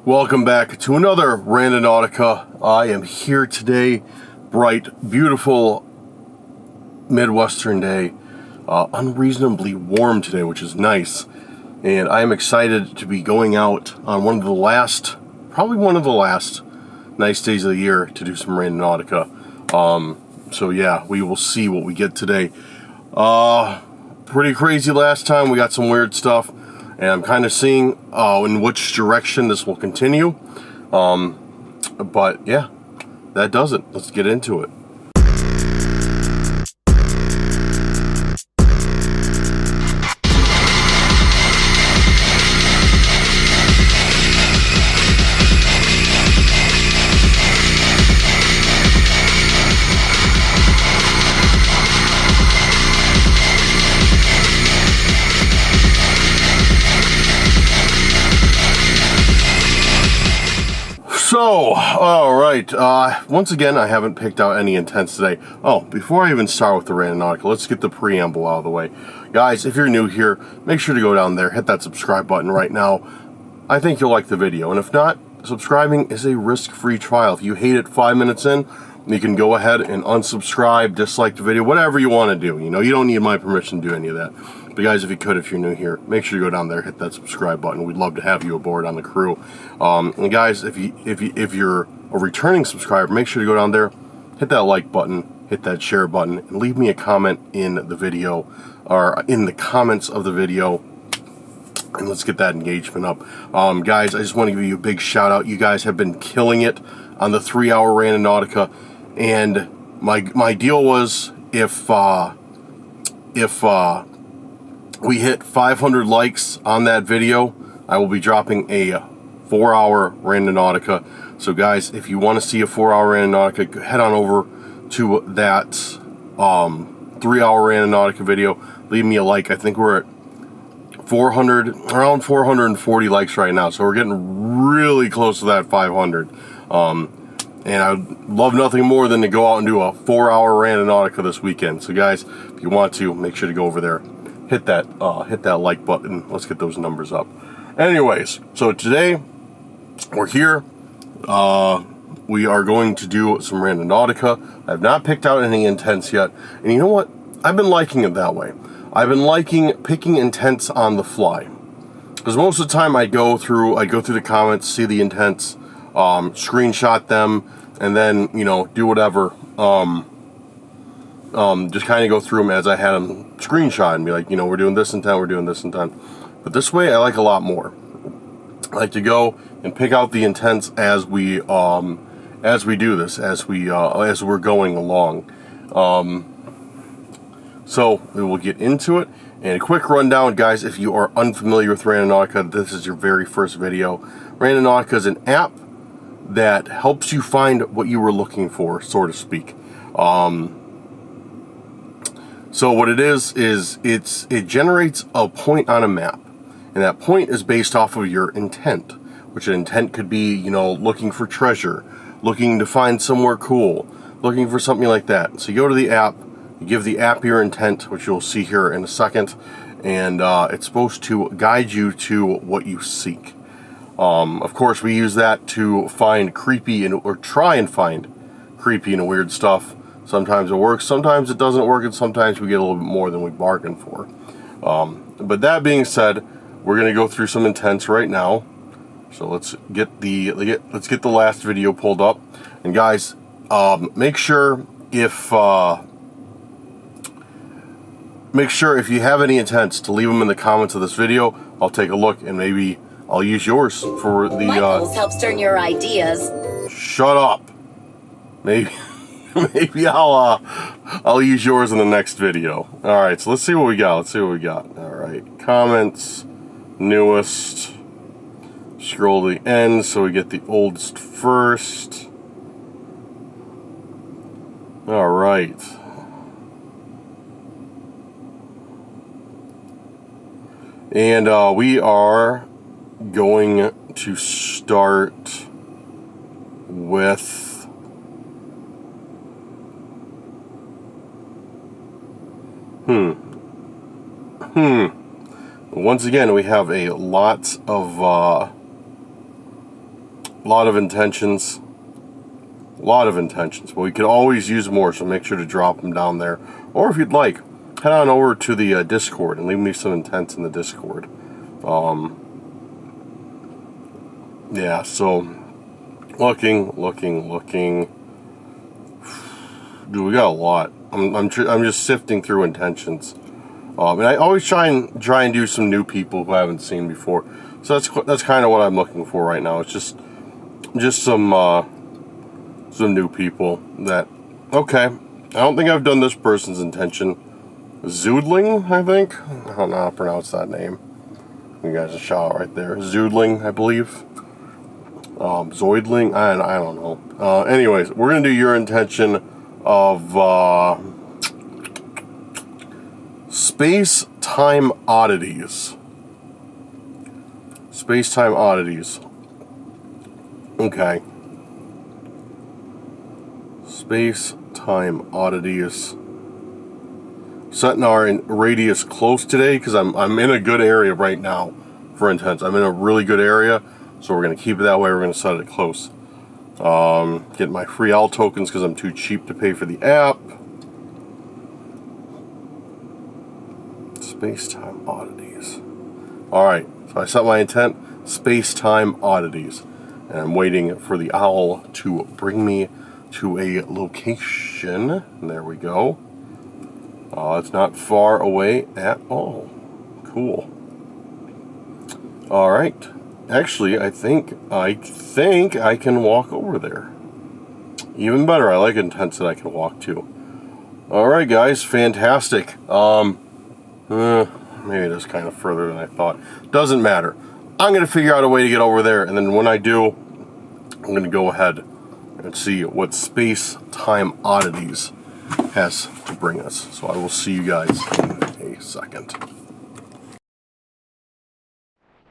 Welcome back to another Randonautica. I am here today, bright, beautiful Midwestern day, unreasonably warm today, which is nice, and I am excited to be going out on probably one of the last nice days of the year to do some Randonautica. So yeah, we will see what we get today. Pretty crazy last time, we got some weird stuff. And I'm kind of seeing in which direction this will continue. But yeah, that does it. Let's get into it. So, alright, once again, I haven't picked out any intents today. Oh, before I even start with the Randonautica, let's get the preamble out of the way. Guys, if you're new here, make sure to go down there, hit that subscribe button right now. I think you'll like the video, and if not, subscribing is a risk-free trial. If you hate it 5 minutes in, you can go ahead and unsubscribe, dislike the video, whatever you want to do. You know, you don't need my permission to do any of that. But guys, if you're new here, make sure you go down there, hit that subscribe button. We'd love to have you aboard on the crew. And guys, if you're a returning subscriber, make sure to go down there, hit that like button, hit that share button, and leave me a comment in the video, or in the comments of the video, and let's get that engagement up. Guys, I just want to give you a big shout out. You guys have been killing it on the 3-hour Randonautica, and my deal was if we hit 500 likes on that video, I will be dropping a 4-hour Randonautica. So guys, if you want to see a 4-hour Randonautica, head on over to that 3-hour Randonautica video. Leave me a like. I think we're at around 440 likes right now. So we're getting really close to that 500. And I'd love nothing more than to go out and do a 4-hour Randonautica this weekend. So guys, if you want to, make sure to go over there. Hit that like button. Let's get those numbers up. Anyways, so today we're here. We are going to do some Randonautica. I've not picked out any intents yet. And you know what? I've been liking it that way. I've been liking picking intents on the fly. Because most of the time I go through the comments, see the intents, screenshot them, and then, you know, do whatever. Just kind of go through them as I had them screenshot and be like, you know, we're doing this intent, we're doing this intent. But this way I like a lot more. I like to go and pick out the intents as we do this, as we're going along. So we will get into it. And a quick rundown, guys, if you are unfamiliar with Randonautica, this is your very first video. Randonautica is an app that helps you find what you were looking for, so to speak. So what it is it generates a point on a map, and that point is based off of your intent, which an intent could be, you know, looking for treasure, looking to find somewhere cool, looking for something like that. So you go to the app, you give the app your intent, which you'll see here in a second, and it's supposed to guide you to what you seek. Of course, we use that to find creepy or try and find creepy and weird stuff. Sometimes it works, sometimes it doesn't work, and sometimes we get a little bit more than we bargained for. But that being said, we're going to go through some intents right now. So let's get the last video pulled up. And guys, make sure if you have any intents to leave them in the comments of this video. I'll take a look and maybe I'll use yours for the. Michaels helps turn your ideas. Shut up. Maybe I'll use yours in the next video. All right, so let's see what we got. All right, comments, newest. Scroll to the end so we get the oldest first. All right. And we are going to start with Once again, we have a lot of A lot of intentions. A lot of intentions. But we could always use more, so make sure to drop them down there. Or if you'd like, head on over to the Discord and leave me some intents in the Discord. Yeah, so looking. Dude, we got a lot. I'm just sifting through intentions. And I always try and do some new people who I haven't seen before. So that's kind of what I'm looking for right now. It's just some new people that, okay, I don't think I've done this person's intention. Zoodling, I think. I don't know how to pronounce that name. You guys a shout out right there. Zoodling, I believe. Zoidling, I don't know. Anyways, we're gonna do your intention of space-time oddities. Space-time oddities. Okay. Space-time oddities. Setting our radius close today because I'm in a good area right now for intents. I'm in a really good area, so we're gonna keep it that way. We're gonna set it close. Get my free owl tokens because I'm too cheap to pay for the app. Space-time oddities. Alright, so I set my intent, space-time oddities. And I'm waiting for the owl to bring me to a location. There we go. It's not far away at all. Cool. Alright. Actually, I think I can walk over there. Even better, I like intents that I can walk to. Alright guys, fantastic. Maybe it is kind of further than I thought. Doesn't matter. I'm going to figure out a way to get over there, and then when I do, I'm going to go ahead and see what space-time oddities has to bring us. So I will see you guys in a second.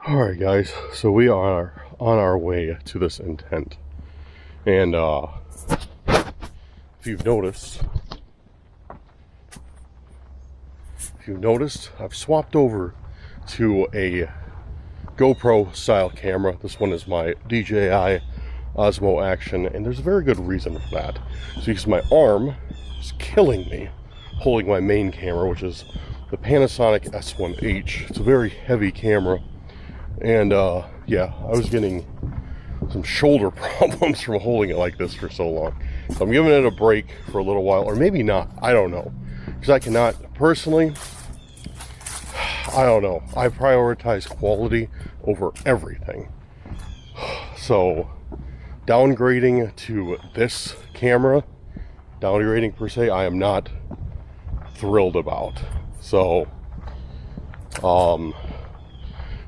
Alright guys, so we are on our way to this intent. And if you've noticed, I've swapped over to a GoPro style camera. This one is my DJI Osmo Action, and there's a very good reason for that. It's because my arm is killing me holding my main camera, which is the Panasonic S1H. It's a very heavy camera, and yeah, I was getting some shoulder problems from holding it like this for so long. So I'm giving it a break for a little while, or maybe not, I don't know. Because I cannot, personally, I don't know. I prioritize quality over everything. So, downgrading to this camera, downgrading per se, I am not thrilled about. So,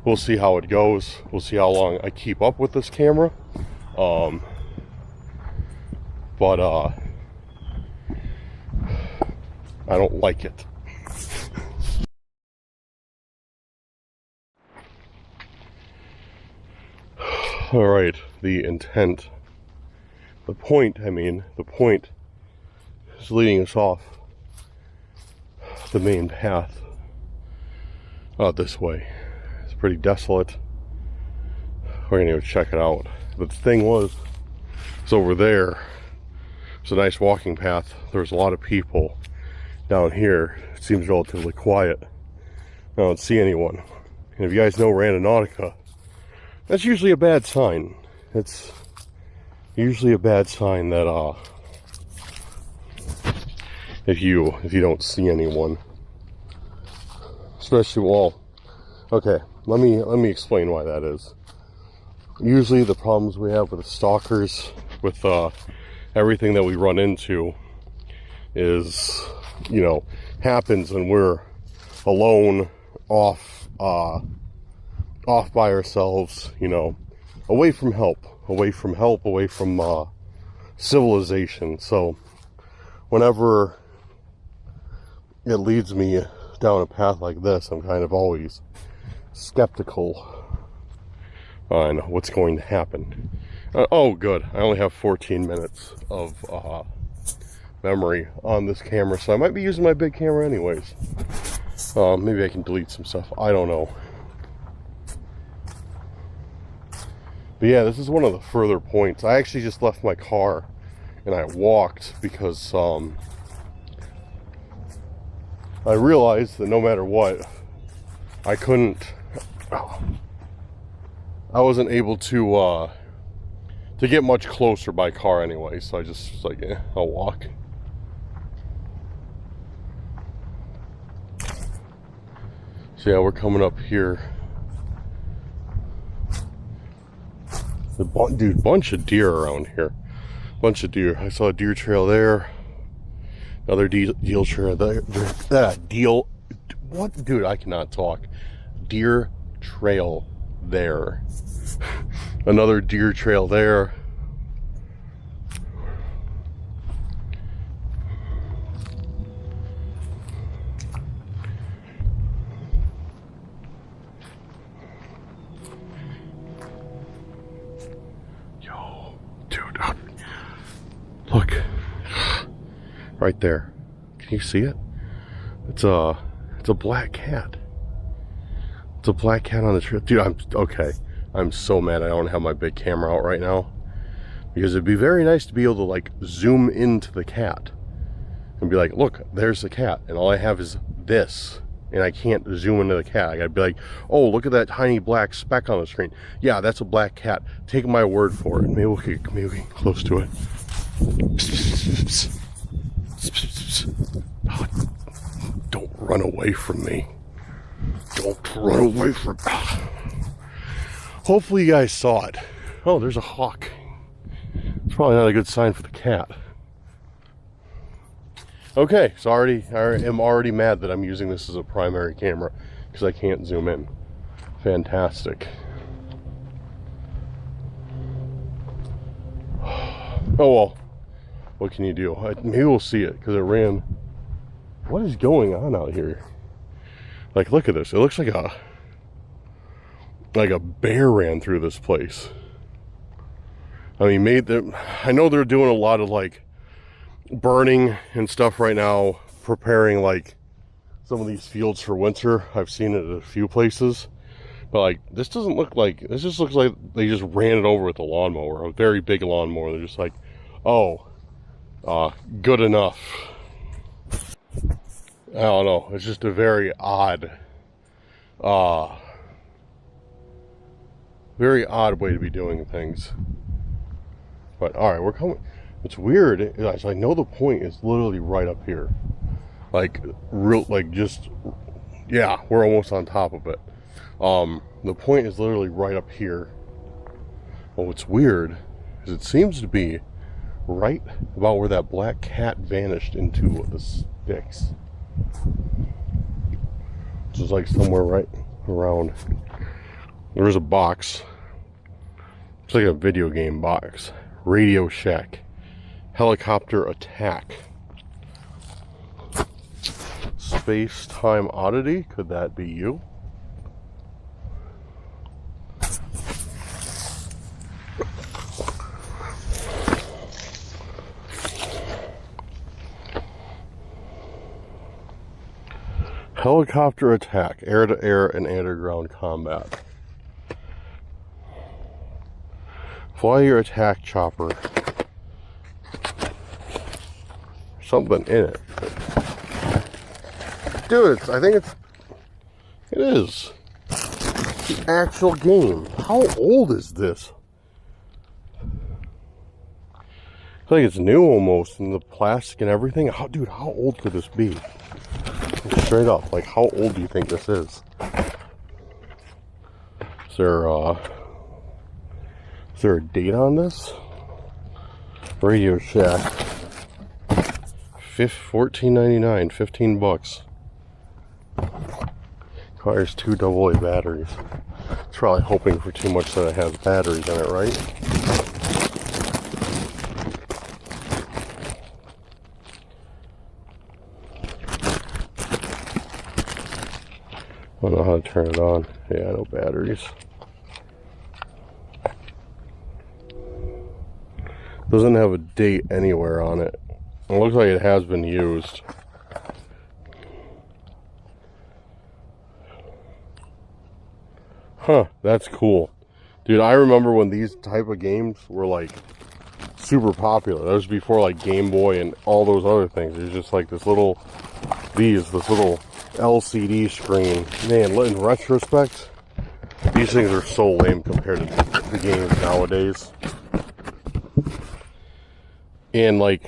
we'll see how it goes. We'll see how long I keep up with this camera. But I don't like it. Alright, the intent. The point is leading us off the main path this way. It's pretty desolate. We're gonna go check it out. But the thing was, it's over there. It's a nice walking path. There's a lot of people. Down here, it seems relatively quiet. I don't see anyone. And if you guys know Randonautica, that's usually a bad sign. It's usually a bad sign that if you don't see anyone. Especially, well, okay, let me explain why that is. Usually the problems we have with the stalkers, with everything that we run into is, you know, happens when we're alone, off by ourselves, you know, away from civilization. So whenever it leads me down a path like this, I'm kind of always skeptical on what's going to happen. Oh good, I only have 14 minutes of memory on this camera, so I might be using my big camera anyways. Maybe I can delete some stuff, I don't know. But yeah, this is one of the further points. I actually just left my car and I walked because I realized that no matter what, I wasn't able to get much closer by car anyway, so I just was like, I'll walk. So yeah, we're coming up here. Dude, bunch of deer around here. Bunch of deer. I saw a deer trail there. Another deer trail there. What? Dude, I cannot talk. Deer trail there. Another deer trail there. Look, right there. Can you see it? It's a black cat. It's a black cat on the trail. Dude, I'm so mad I don't have my big camera out right now, because it'd be very nice to be able to like zoom into the cat and be like, look, there's the cat, and all I have is this, and I can't zoom into the cat. I gotta be like, oh, look at that tiny black speck on the screen. Yeah, that's a black cat. Take my word for it. Maybe we get close to it. Oh, don't run away from me. Don't run away from me. Hopefully you guys saw it. Oh, there's a hawk. It's probably not a good sign for the cat. Okay, so I am already mad that I'm using this as a primary camera because I can't zoom in. Fantastic. Oh well, what can you do? Maybe we'll see it because it ran. What is going on out here? Like, look at this. It looks like a bear ran through this place. I mean, I know they're doing a lot of like burning and stuff right now, preparing like some of these fields for winter. I've seen it at a few places, but like this doesn't look like, this just looks like they just ran it over with a lawnmower, a very big lawnmower. They're just like, oh, good enough. I don't know, it's just a very odd way to be doing things. But all right, we're coming. It's weird, guys. I know the point is literally right up here. Like, yeah, we're almost on top of it. The point is literally right up here. But what's weird is it seems to be right about where that black cat vanished into the sticks. Which is like somewhere right around. There's a box. It's like a video game box. Radio Shack. Helicopter attack. Space-time oddity. Could that be you? Helicopter attack. Air-to-air and air-to-ground combat. Fly your attack chopper. Something in it. Dude, it is. The actual game. How old is this? I feel like it's new almost, and the plastic and everything. Dude, how old could this be? Straight up, like, how old do you think this is? Is there a date on this? Radio Shack. $14.99, 15 bucks. Requires 2 AA batteries. It's probably hoping for too much that it has batteries in it, right? I don't know how to turn it on. Yeah, no batteries. Doesn't have a date anywhere on it. It looks like it has been used. Huh, that's cool. Dude, I remember when these type of games were like super popular. That was before like Game Boy and all those other things. It was just like this little LCD screen. Man, in retrospect, these things are so lame compared to the games nowadays. And like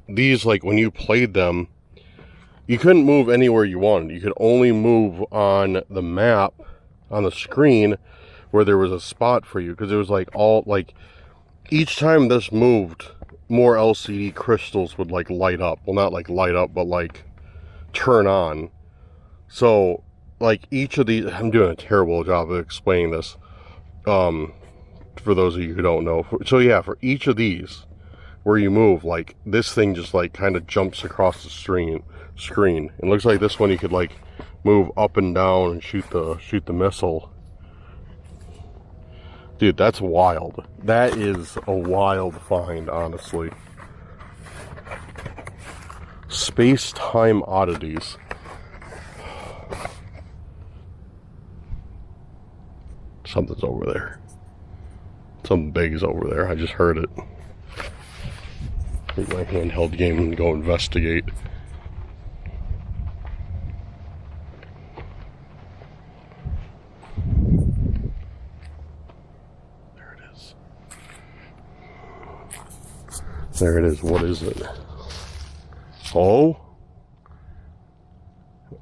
these, like when you played them, you couldn't move anywhere you wanted. You could only move on the map, on the screen, where there was a spot for you. Because it was like all, like, each time this moved, more LCD crystals would like light up. Well, not like light up, but like turn on. So, like each of these, I'm doing a terrible job of explaining this. For those of you who don't know. So yeah, for each of these, where you move, like this thing just like kind of jumps across the screen. It looks like this one you could like move up and down and shoot the missile. Dude, that's wild. That is a wild find, honestly. Space-time oddities. Something's over there. Something big is over there. I just heard it. Take my handheld game and go investigate. There it is. What is it? Oh?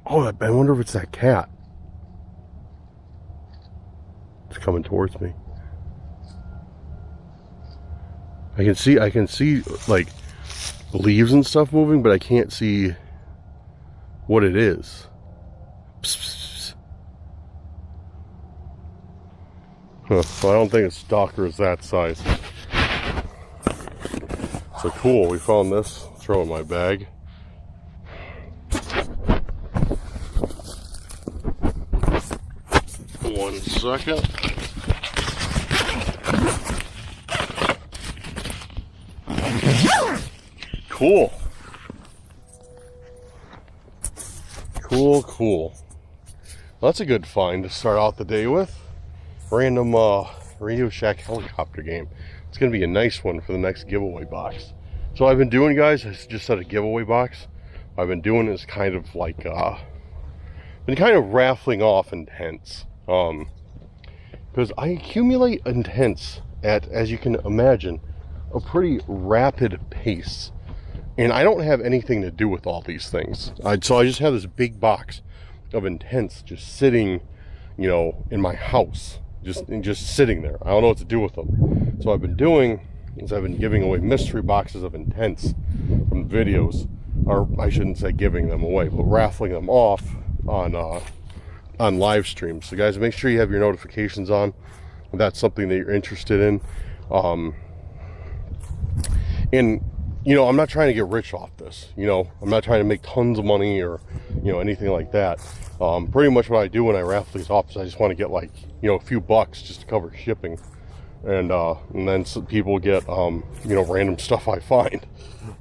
Oh, I wonder if it's that cat. It's coming towards me. I can see like leaves and stuff moving, but I can't see what it is. Psst, psst, psst. Huh. Well, I don't think a stalker is that size. So cool, we found this. Throw it in my bag. One second. Cool. Cool. Well, that's a good find to start out the day with. Random Radio Shack helicopter game. It's going to be a nice one for the next giveaway box. So I've been doing, guys, I just said a giveaway box. I've been doing is kind of like, been kind of raffling off intents. Because I accumulate intents at, as you can imagine, a pretty rapid pace. And I don't have anything to do with all these things. So I just have this big box of intents just sitting, you know, in my house. Just sitting there. I don't know what to do with them. So what I've been doing is I've been giving away mystery boxes of intents from videos, or I shouldn't say giving them away, but raffling them off on live streams. So guys, make sure you have your notifications on if that's something that you're interested in. And you know, I'm not trying to get rich off this. You know, I'm not trying to make tons of money or, you know, anything like that. Pretty much what I do when I raffle these off is I just want to get like, you know, a few bucks just to cover shipping. And then some people get, you know, random stuff I find.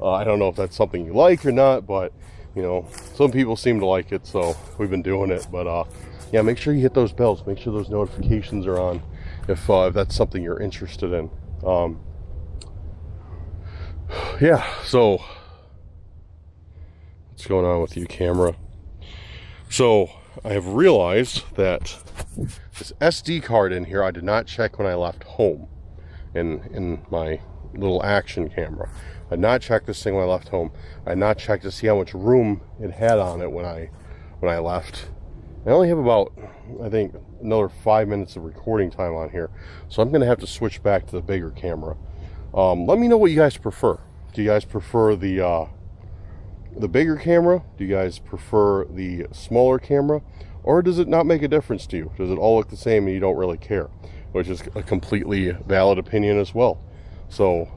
I don't know if that's something you like or not, but, you know, some people seem to like it, so we've been doing it. But, yeah, make sure you hit those bells. Make sure those notifications are on if that's something you're interested in. Yeah, so what's going on with you, camera? So I have realized that this SD card in here I did not check when I left home in my little action camera. I did not check this thing when I left home. I did not check to see how much room it had on it when I left. I only have about, I think, another 5 minutes of recording time on here, so I'm gonna have to switch back to the bigger camera. Let me know what you guys prefer. Do you guys prefer the bigger camera? Do you guys prefer the smaller camera? Or does it not make a difference to you? Does it all look the same and you don't really care? Which is a completely valid opinion as well. So,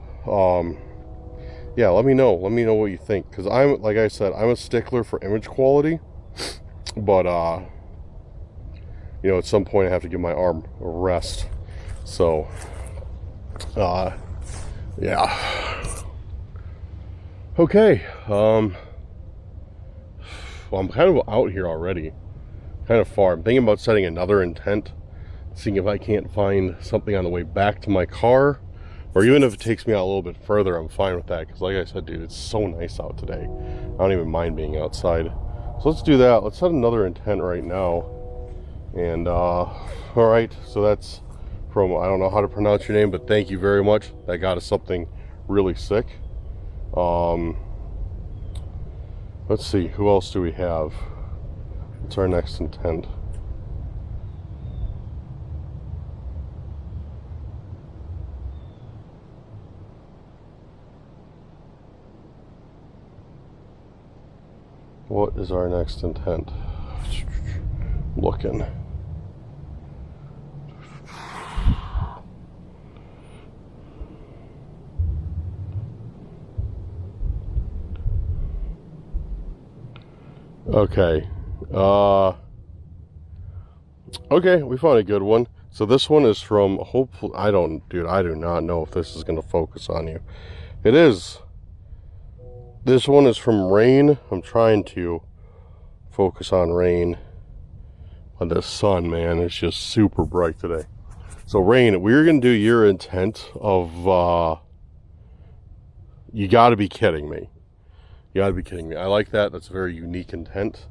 yeah, let me know. Let me know what you think. Because I'm, like I said, I'm a stickler for image quality. But, you know, at some point I have to give my arm a rest. So, yeah. Okay. Well, I'm kind of out here already. Kind of far. I'm thinking about setting another intent seeing if I can't find something on the way back to my car, or even if it takes me out a little bit further, I'm fine with that, because like I said, dude, it's so nice out today. I don't even mind being outside. So let's do that. Let's set another intent right now. And all right, so that's from, I don't know how to pronounce your name, but thank you very much. That got us something really sick. Let's see, who else do we have? What's our next intent? What is our next intent? Looking. Okay. Okay, we found a good one. So this one is from, hopefully, I do not know if this is going to focus on you. It is. This one is from Rain. I'm trying to focus on Rain. But the sun, man, is just super bright today. So Rain, we're going to do your intent of, you got to be kidding me. You got to be kidding me. I like that. That's a very unique intent.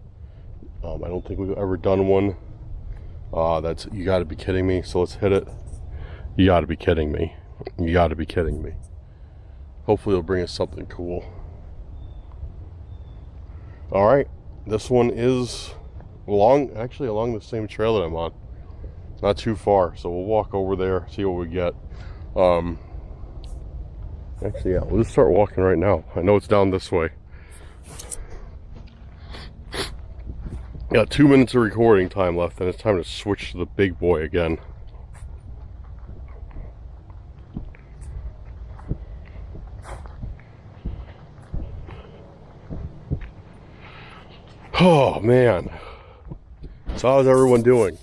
I don't think we've ever done one. That's, you got to be kidding me. So let's hit it. You got to be kidding me. You got to be kidding me. Hopefully it'll bring us something cool. All right. This one is along the same trail that I'm on. Not too far. So we'll walk over there, see what we get. Actually, yeah, we'll just start walking right now. I know it's down this way. Got 2 minutes of recording time left, and it's time to switch to the big boy again. Oh man. So how's everyone doing?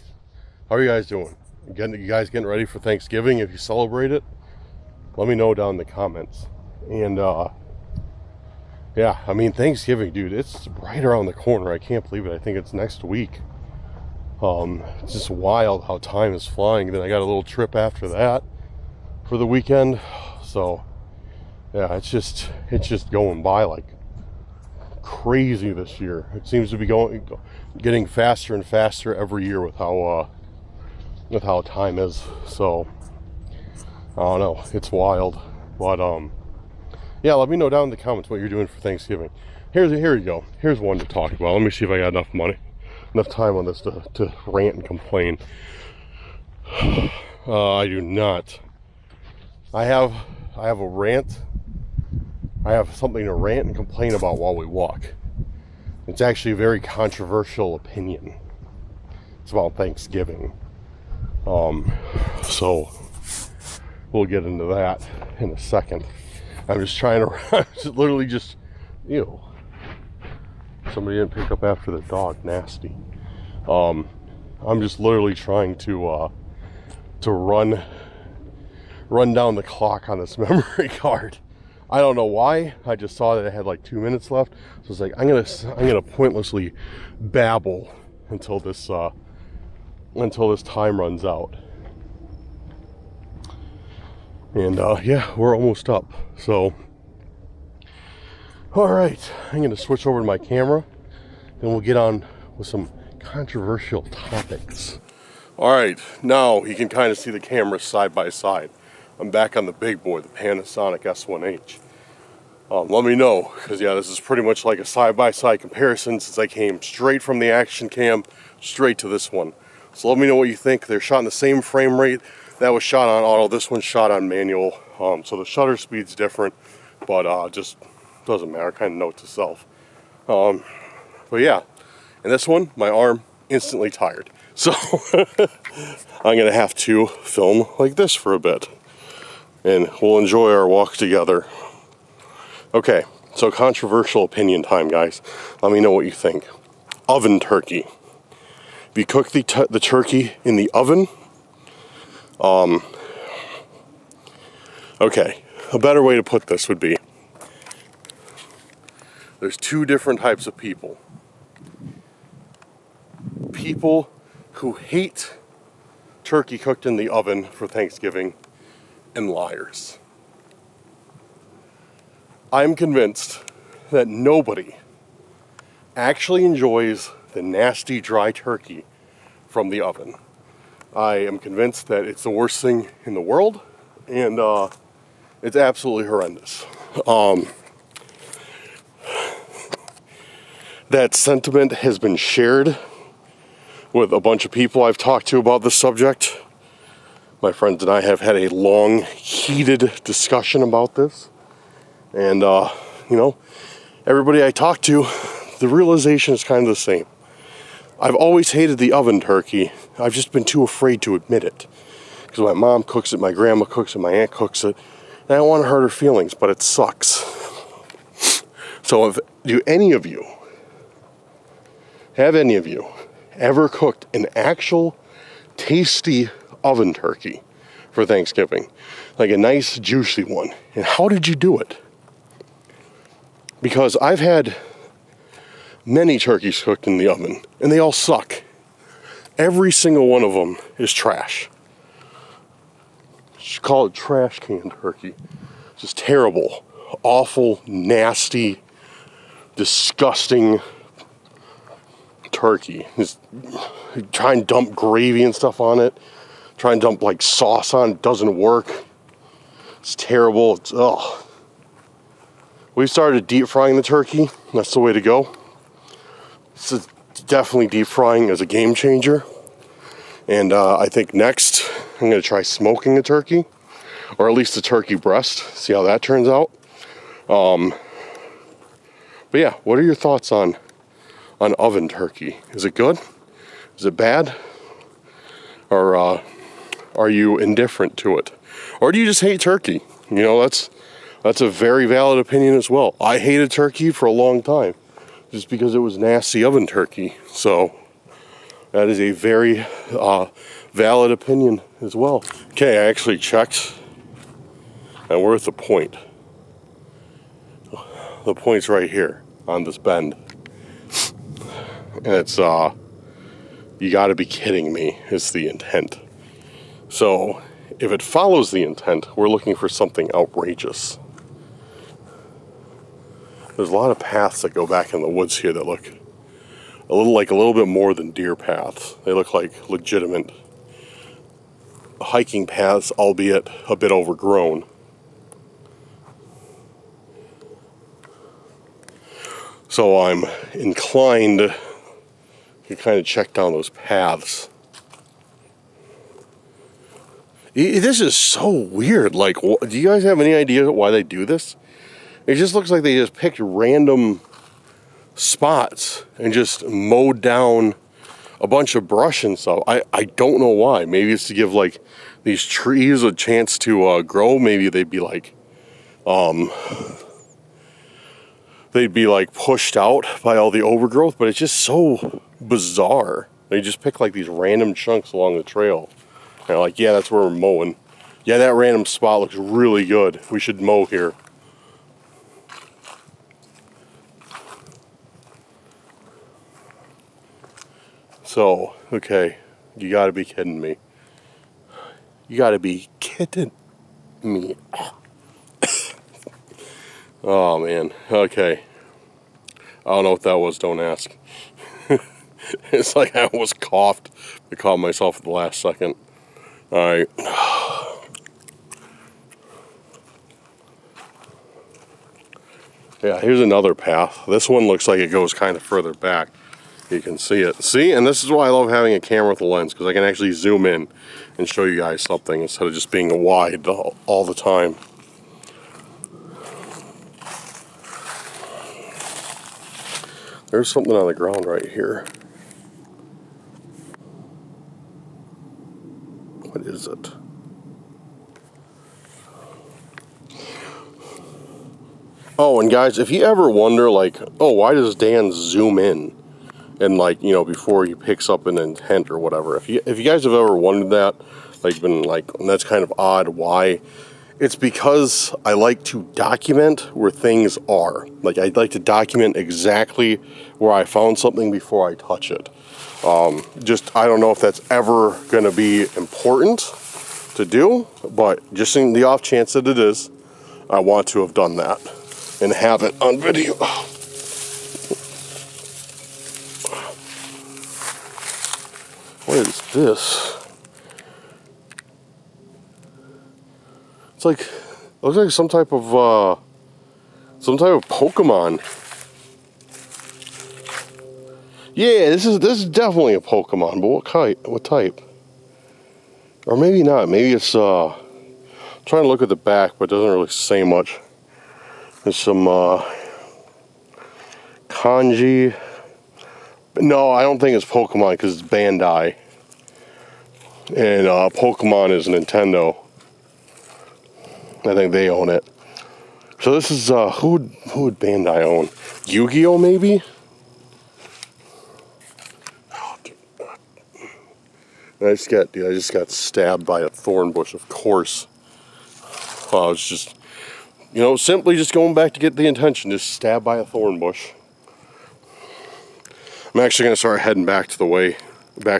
How are you guys doing? You guys getting ready for Thanksgiving? If you celebrate it, let me know down in the comments. And yeah, I mean, Thanksgiving, dude, it's right around the corner. I can't believe it. I think it's next week. It's just wild how time is flying. Then I got a little trip after that for the weekend. So yeah, it's just going by like crazy this year. It seems to be getting faster and faster every year with how time is. So I don't know, it's wild. But yeah, let me know down in the comments what you're doing for Thanksgiving. Here you go. Here's one to talk about. Let me see if I got enough time on this to rant and complain. I do not. I have a rant. I have something to rant and complain about while we walk. It's actually a very controversial opinion. It's about Thanksgiving. So we'll get into that in a second. I'm just trying to, literally just, ew. Somebody didn't pick up after the dog, nasty. I'm just literally trying to run down the clock on this memory card. I don't know why. I just saw that it had like 2 minutes left. So it's like, I'm gonna pointlessly babble until this time runs out. And yeah, we're almost up. So, all right, I'm going to switch over to my camera and we'll get on with some controversial topics. All right, now you can kind of see the cameras side by side. I'm back on the big boy, the Panasonic S1H. Let me know, because yeah, this is pretty much like a side-by-side comparison since I came straight from the action cam straight to this one. So let me know what you think. They're shot in the same frame rate. That was shot on auto, this one's shot on manual. So the shutter speed's different, but just doesn't matter, kind of note to self. But yeah, and this one, my arm instantly tired. So I'm gonna have to film like this for a bit. And we'll enjoy our walk together. Okay, so controversial opinion time, guys. Let me know what you think. Oven turkey. If you cook the turkey in the oven, okay, a better way to put this would be, there's two different types of people. People who hate turkey cooked in the oven for Thanksgiving and liars. I'm convinced that nobody actually enjoys the nasty dry turkey from the oven. I am convinced that it's the worst thing in the world, and it's absolutely horrendous. That sentiment has been shared with a bunch of people I've talked to about this subject. My friends and I have had a long, heated discussion about this. And, you know, everybody I talk to, the realization is kind of the same. I've always hated the oven turkey. I've just been too afraid to admit it. Because my mom cooks it, my grandma cooks it, my aunt cooks it. And I don't want to hurt her feelings, but it sucks. So have any of you ever cooked an actual tasty oven turkey for Thanksgiving? Like a nice juicy one. And how did you do it? Because I've had many turkeys cooked in the oven, and they all suck. Every single one of them is trash. You should call it trash can turkey. It's just terrible, awful, nasty, disgusting turkey. Just try and dump gravy and stuff on it. Try and dump like sauce on it. Doesn't work. It's terrible. It's ugh. We started deep frying the turkey. That's the way to go. So definitely deep frying is a game changer. And I think next I'm going to try smoking a turkey, or at least the turkey breast. See how that turns out. But yeah, what are your thoughts on oven turkey? Is it good? Is it bad? Or are you indifferent to it? Or do you just hate turkey? You know, that's a very valid opinion as well. I hated turkey for a long time just because it was nasty oven turkey. So that is a very valid opinion as well. Okay, I actually checked, and we're at the point. The point's right here on this bend. And it's, you gotta be kidding me, is the intent. So, if it follows the intent, we're looking for something outrageous. There's a lot of paths that go back in the woods here that look a little bit more than deer paths. They look like legitimate hiking paths, albeit a bit overgrown. So I'm inclined to kind of check down those paths. This is so weird. Like, do you guys have any idea why they do this? It just looks like they just picked random spots and just mowed down a bunch of brush and stuff. I don't know why. Maybe it's to give like these trees a chance to grow. Maybe they'd be like pushed out by all the overgrowth, but it's just so bizarre. They just pick like these random chunks along the trail. And they're like, yeah, that's where we're mowing. Yeah, that random spot looks really good. We should mow here. So, okay, you gotta be kidding me. You gotta be kidding me. Oh man, okay. I don't know what that was, don't ask. It's like I almost coughed. I caught myself at the last second. Alright. Yeah, here's another path. This one looks like it goes kind of further back. You can see it. See, and this is why I love having a camera with a lens, because I can actually zoom in and show you guys something instead of just being wide all the time. There's something on the ground right here. What is it? Oh, and guys, if you ever wonder, like, oh, why does Dan zoom in? And like, you know, before he picks up an intent or whatever. If you guys have ever wondered that, like been like, that's kind of odd, why? It's because I like to document where things are. Like, I'd like to document exactly where I found something before I touch it. Just, I don't know if that's ever going to be important to do, but just in the off chance that it is, I want to have done that and have it on video. What is this? It's like, it looks like some type of Pokemon. Yeah, this is definitely a Pokemon, but what type? Or maybe not. Maybe it's I'm trying to look at the back, but it doesn't really say much. There's some kanji. No, I don't think it's Pokemon because it's Bandai. And Pokemon is Nintendo. I think they own it. So this is who would Bandai own? Yu-Gi-Oh maybe? I just got stabbed by a thorn bush, of course. I was just, simply just going back to get the attention, just stabbed by a thorn bush. I'm actually going to start heading back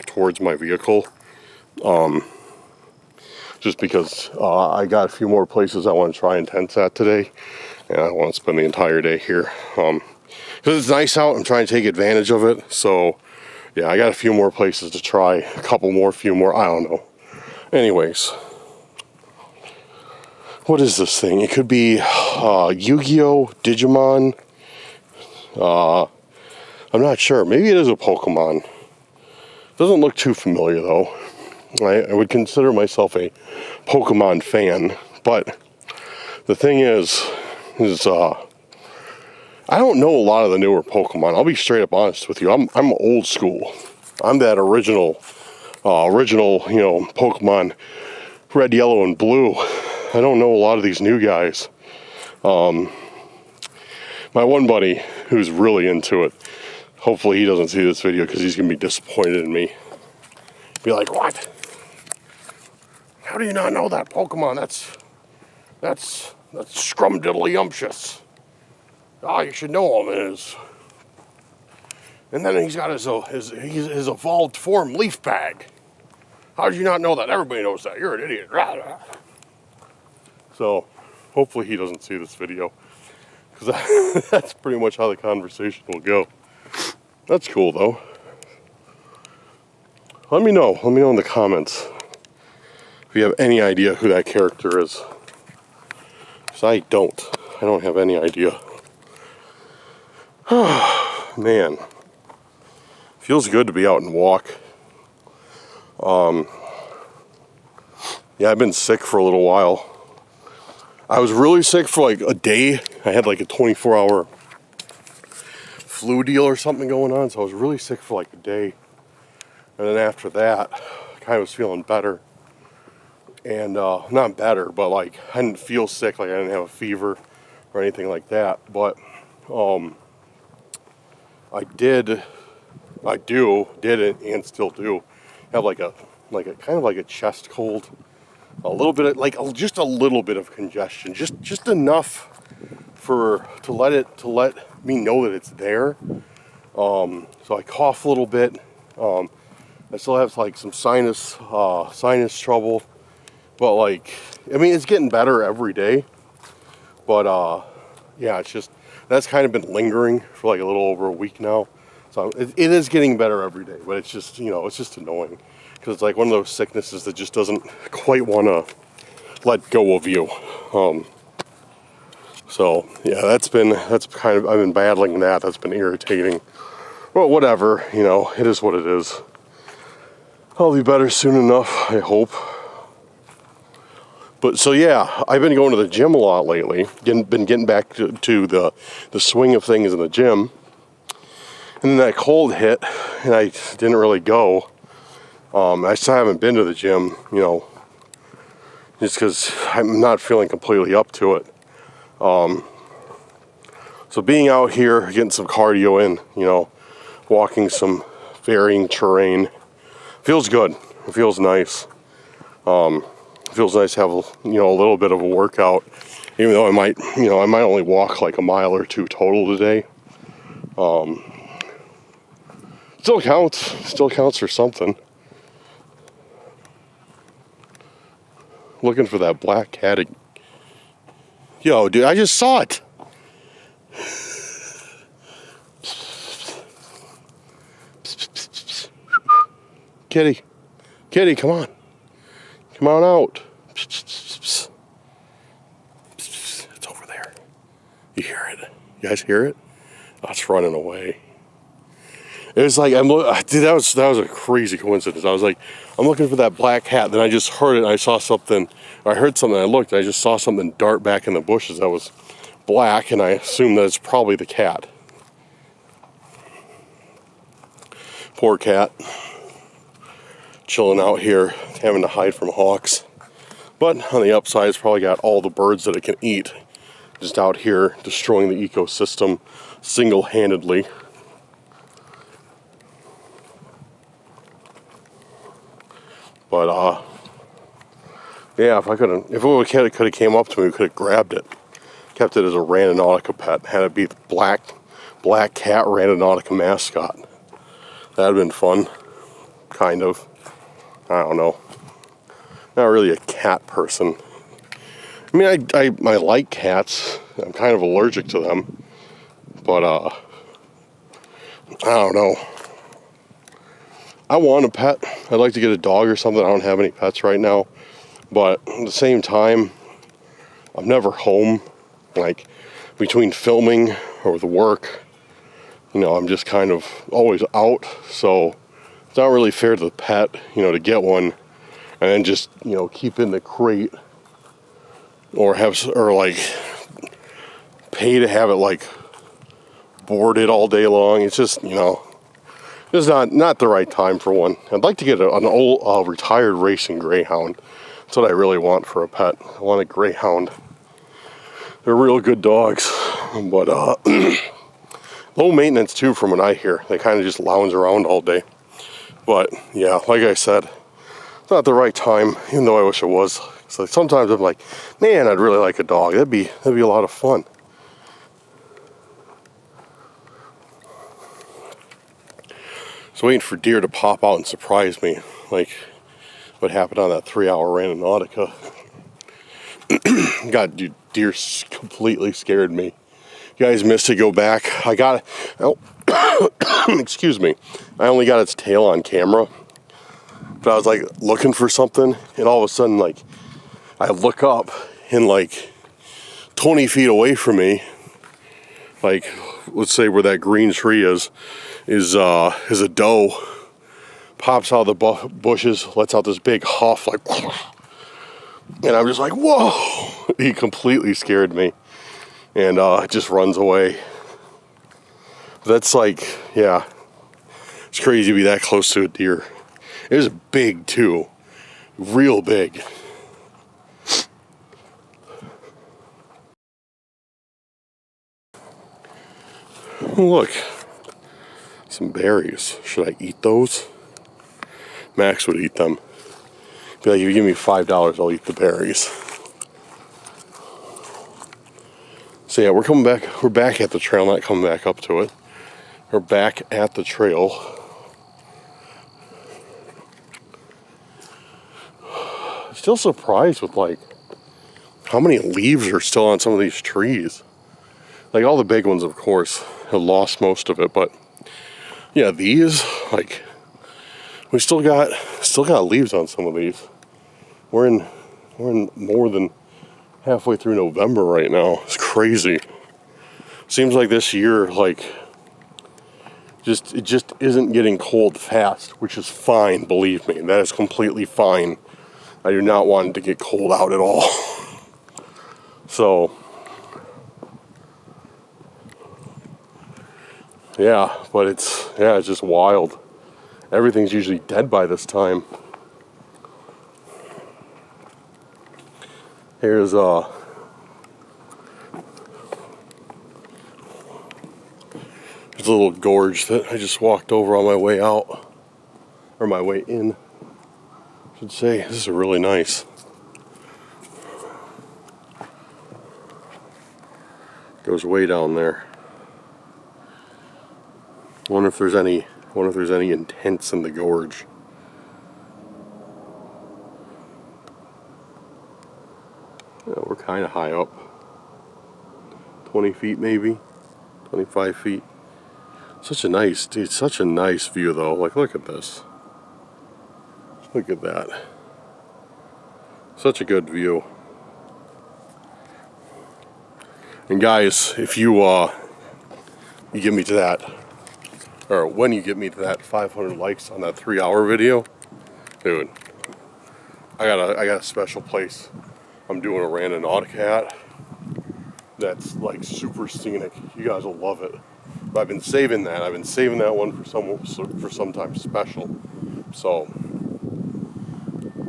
towards my vehicle. Just because I got a few more places I want to try and tent at today. And I want to spend the entire day here. Because it's nice out, I'm trying to take advantage of it. So, yeah, I got a few more places to try. A few more, I don't know. Anyways. What is this thing? It could be Yu-Gi-Oh! Digimon. I'm not sure. Maybe it is a Pokemon. Doesn't look too familiar, though. I would consider myself a Pokemon fan. But the thing is I don't know a lot of the newer Pokemon. I'll be straight up honest with you. I'm old school. I'm that original, Pokemon red, yellow, and blue. I don't know a lot of these new guys. My one buddy who's really into it, hopefully he doesn't see this video because he's going to be disappointed in me. Be like, what? How do you not know that Pokemon? That's Scrumdiddlyumptious. Oh, you should know him. And then he's got his evolved form leaf bag. How did you not know that? Everybody knows that. You're an idiot. So, hopefully he doesn't see this video. Because that's pretty much how the conversation will go. That's cool, though. Let me know in the comments if you have any idea who that character is. Because I don't have any idea. Man, feels good to be out and walk. Yeah, I've been sick for a little while. I was really sick for like a day. I had like a 24-hour flu deal or something going on, so I was really sick for like a day. And then after that, I kind of was feeling better. And not better, but like I didn't feel sick, like I didn't have a fever or anything like that. But I did it and still do have like a kind of like a chest cold, a little bit of just a little bit of congestion, just enough to let me know that it's there. So I cough a little bit. I still have like some sinus trouble, but it's getting better every day. But yeah, it's just that's kind of been lingering for like a little over a week now. So it is getting better every day, but it's just it's just annoying because it's like one of those sicknesses that just doesn't quite want to let go of you. So yeah, I've been battling that. That's been irritating. Well, whatever, it is what it is. I'll be better soon enough, I hope. But so yeah, I've been going to the gym a lot lately. Been getting back to the swing of things in the gym. And then that cold hit, and I didn't really go. I still haven't been to the gym, just because I'm not feeling completely up to it. So being out here, getting some cardio in, walking some varying terrain, feels good. It feels nice. It feels nice to have a little bit of a workout, even though I might only walk like a mile or two total today. Still counts. Still counts for something. Looking for that black cat. Yo, dude, I just saw it. Kitty. Kitty, come on. Come on out. It's over there. You hear it? You guys hear it? Oh, it's running away. It was like, dude, that was a crazy coincidence. I was like, I'm looking for that black cat. Then I just heard it, and I saw something. I heard something, I looked, and I just saw something dart back in the bushes that was black, and I assumed that it's probably the cat. Poor cat. Chilling out here, having to hide from hawks. But on the upside, it's probably got all the birds that it can eat. Just out here, destroying the ecosystem single-handedly. But, yeah, if it could have came up to me, we could have grabbed it. Kept it as a Randonautica pet. Had it be the black cat Randonautica mascot. That'd have been fun. Kind of. I don't know. Not really a cat person. I mean, I like cats. I'm kind of allergic to them. But, I don't know. I want a pet. I'd like to get a dog or something. I don't have any pets right now. But at the same time, I'm never home. Like, between filming or the work, you know, I'm just kind of always out. So it's not really fair to the pet, you know, to get one and then just, you know, keep in the crate or like pay to have it like boarded all day long. It's just, you know, it's not the right time for one. I'd like to get an old retired racing greyhound. That's what I really want for a pet. I want a greyhound. They're real good dogs, but low maintenance too from what I hear. They kind of just lounge around all day. But yeah, like I said, it's not the right time, even though I wish it was. So sometimes I'm like, man, I'd really like a dog. That'd be a lot of fun. So waiting for deer to pop out and surprise me, like what happened on that 3-hour Randonautica. God, dude, deer completely scared me. You guys missed it, go back. Excuse me. I only got its tail on camera. But I was like looking for something, and all of a sudden, like, I look up and like 20 feet away from me, like, let's say where that green tree is a doe. Pops out of the bushes, lets out this big huff, like, and I'm just like, whoa! He completely scared me, and just runs away. That's like, yeah, it's crazy to be that close to a deer. It was big too, real big. Look, some berries. Should I eat those? Max would eat them. Be like, if you give me $5, I'll eat the berries. So yeah, we're coming back. We're back at the trail, not coming back up to it. We're back at the trail. Still surprised with like how many leaves are still on some of these trees. Like all the big ones, of course, have lost most of it, but yeah, these, like, we still got leaves on some of these. We're in more than halfway through November right now. It's crazy. Seems like this year, like, it just isn't getting cold fast, which is fine, believe me. That is completely fine. I do not want it to get cold out at all. So, yeah, but it's just wild. Everything's usually dead by this time. Here's a little gorge that I just walked over on my way out, or my way in. I should say, this is really nice. Goes way down there. I wonder if there's any I wonder if there's any intents in the gorge. Yeah, we're kind of high up. 20 feet maybe, 25 feet. Such a nice, dude, such a nice view though. Like, look at this. Look at that. Such a good view. And guys, if you get me to that, or when you get me to that 500 likes on that 3-hour video, dude, I got a special place I'm doing a Randonautica at. That's like super scenic. You guys will love it. But I've been saving that. I've been saving that one for sometime special. So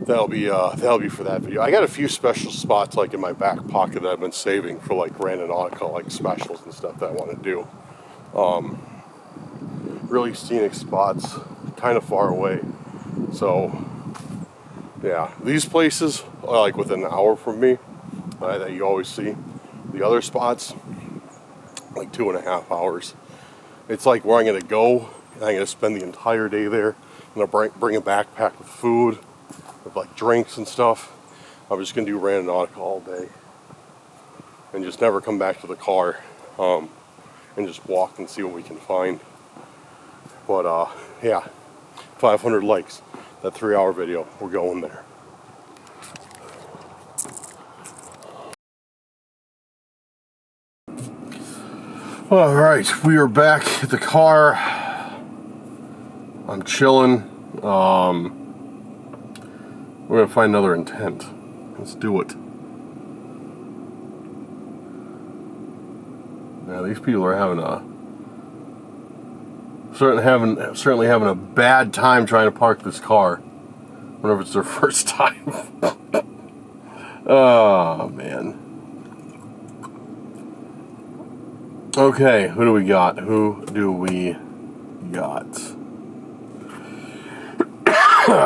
that'll be for that video. I got a few special spots like in my back pocket that I've been saving for like Randonautica, like specials and stuff that I want to do. Really scenic spots, kind of far away. So yeah, these places are like within an hour from me that you always see. The other spots, like 2.5 hours. It's like where I'm gonna go, and I'm gonna spend the entire day there. I'm gonna bring a backpack with food, with like drinks and stuff. I'm just gonna do Randonautica all day, and just never come back to the car, and just walk and see what we can find. But yeah, 500 likes, that 3-hour video, we're going there. All right, we are back at the car. I'm chilling. We're gonna find another intent. Let's do it. Now these people are certainly having a bad time trying to park this car. I wonder if it's their first time. Oh man. Okay, who do we got?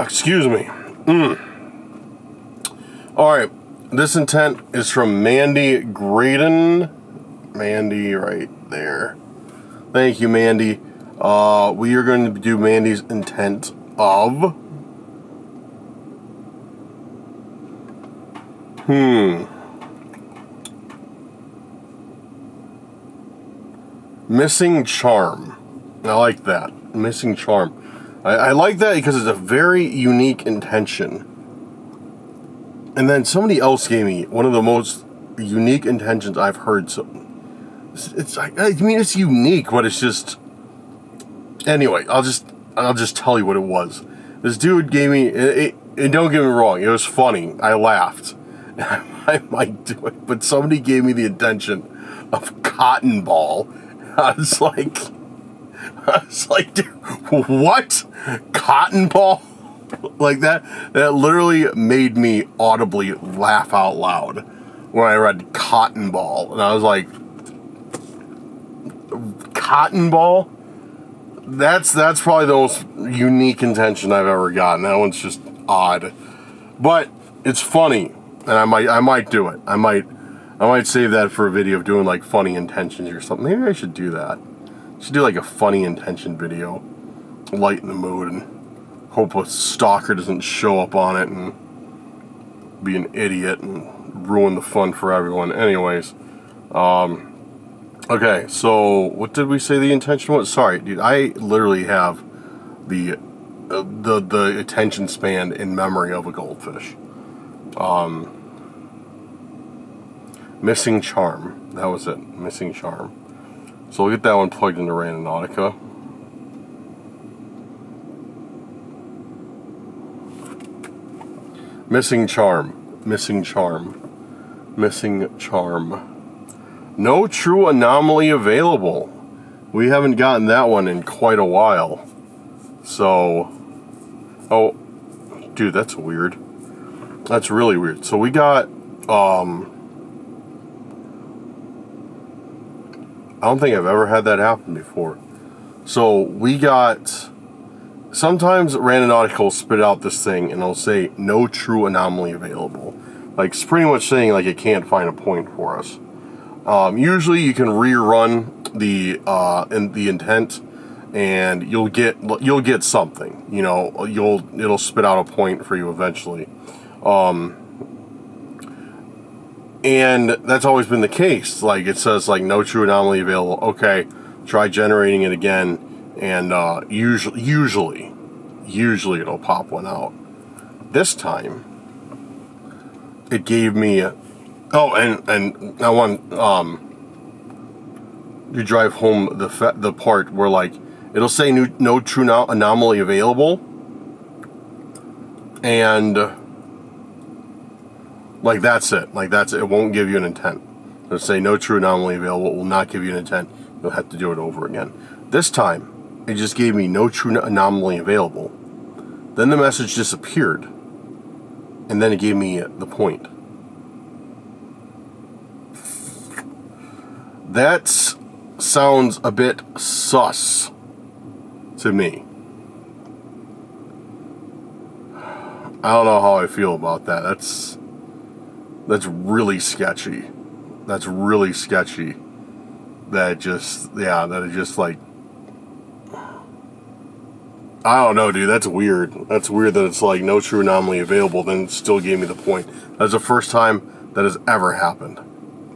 Excuse me. Alright, this intent is from Mandy Graydon. Mandy, right there. Thank you, Mandy. We are going to do Mandy's intent of... Missing charm. I like that. Missing charm. I like that because it's a very unique intention. And then somebody else gave me one of the most unique intentions I've heard. So it's like, I mean, it's unique, but it's just... Anyway, I'll just tell you what it was. This dude gave me... And don't get me wrong, it was funny. I laughed. I might do it, but somebody gave me the intention of cotton ball. I was like, dude, what? Cotton ball? Like that literally made me audibly laugh out loud when I read cotton ball. And I was like, cotton ball? That's probably the most unique intention I've ever gotten. That one's just odd. But it's funny, and I might do it. I might save that for a video of doing like funny intentions or something. Maybe I should do that. I should do like a funny intention video. Lighten the mood and hope a stalker doesn't show up on it and be an idiot and ruin the fun for everyone. Anyways, okay, so what did we say the intention was? Sorry, dude, I literally have the attention span in memory of a goldfish. Missing charm. That was it. Missing charm. So we'll get that one plugged into Randonautica. Missing charm. Missing charm. Missing charm. No true anomaly available. We haven't gotten that one in quite a while. So... Oh. Dude, that's weird. That's really weird. So we got... I don't think I've ever had that happen before. So we got... Sometimes Randonautica will spit out this thing and it'll say, no true anomaly available. Like, it's pretty much saying like it can't find a point for us. Usually you can rerun the intent and you'll get something. You know, it'll spit out a point for you eventually. And that's always been the case. Like, it says, like, no true anomaly available. Okay, try generating it again, and usually it'll pop one out. This time, it gave me and I want you drive home the part where, like, it'll say no true anomaly available, and like that's it. It won't give you an intent. It'll say no true anomaly available. It will not give you an intent. You'll have to do it over again. This time, it just gave me no true anomaly available. Then the message disappeared, and then it gave me the point. That sounds a bit sus to me. I don't know how I feel about that. That's really sketchy. That's really sketchy. That it just like, I don't know, dude. That's weird. That's weird that it's like no true anomaly available, then it still gave me the point. That's the first time that has ever happened.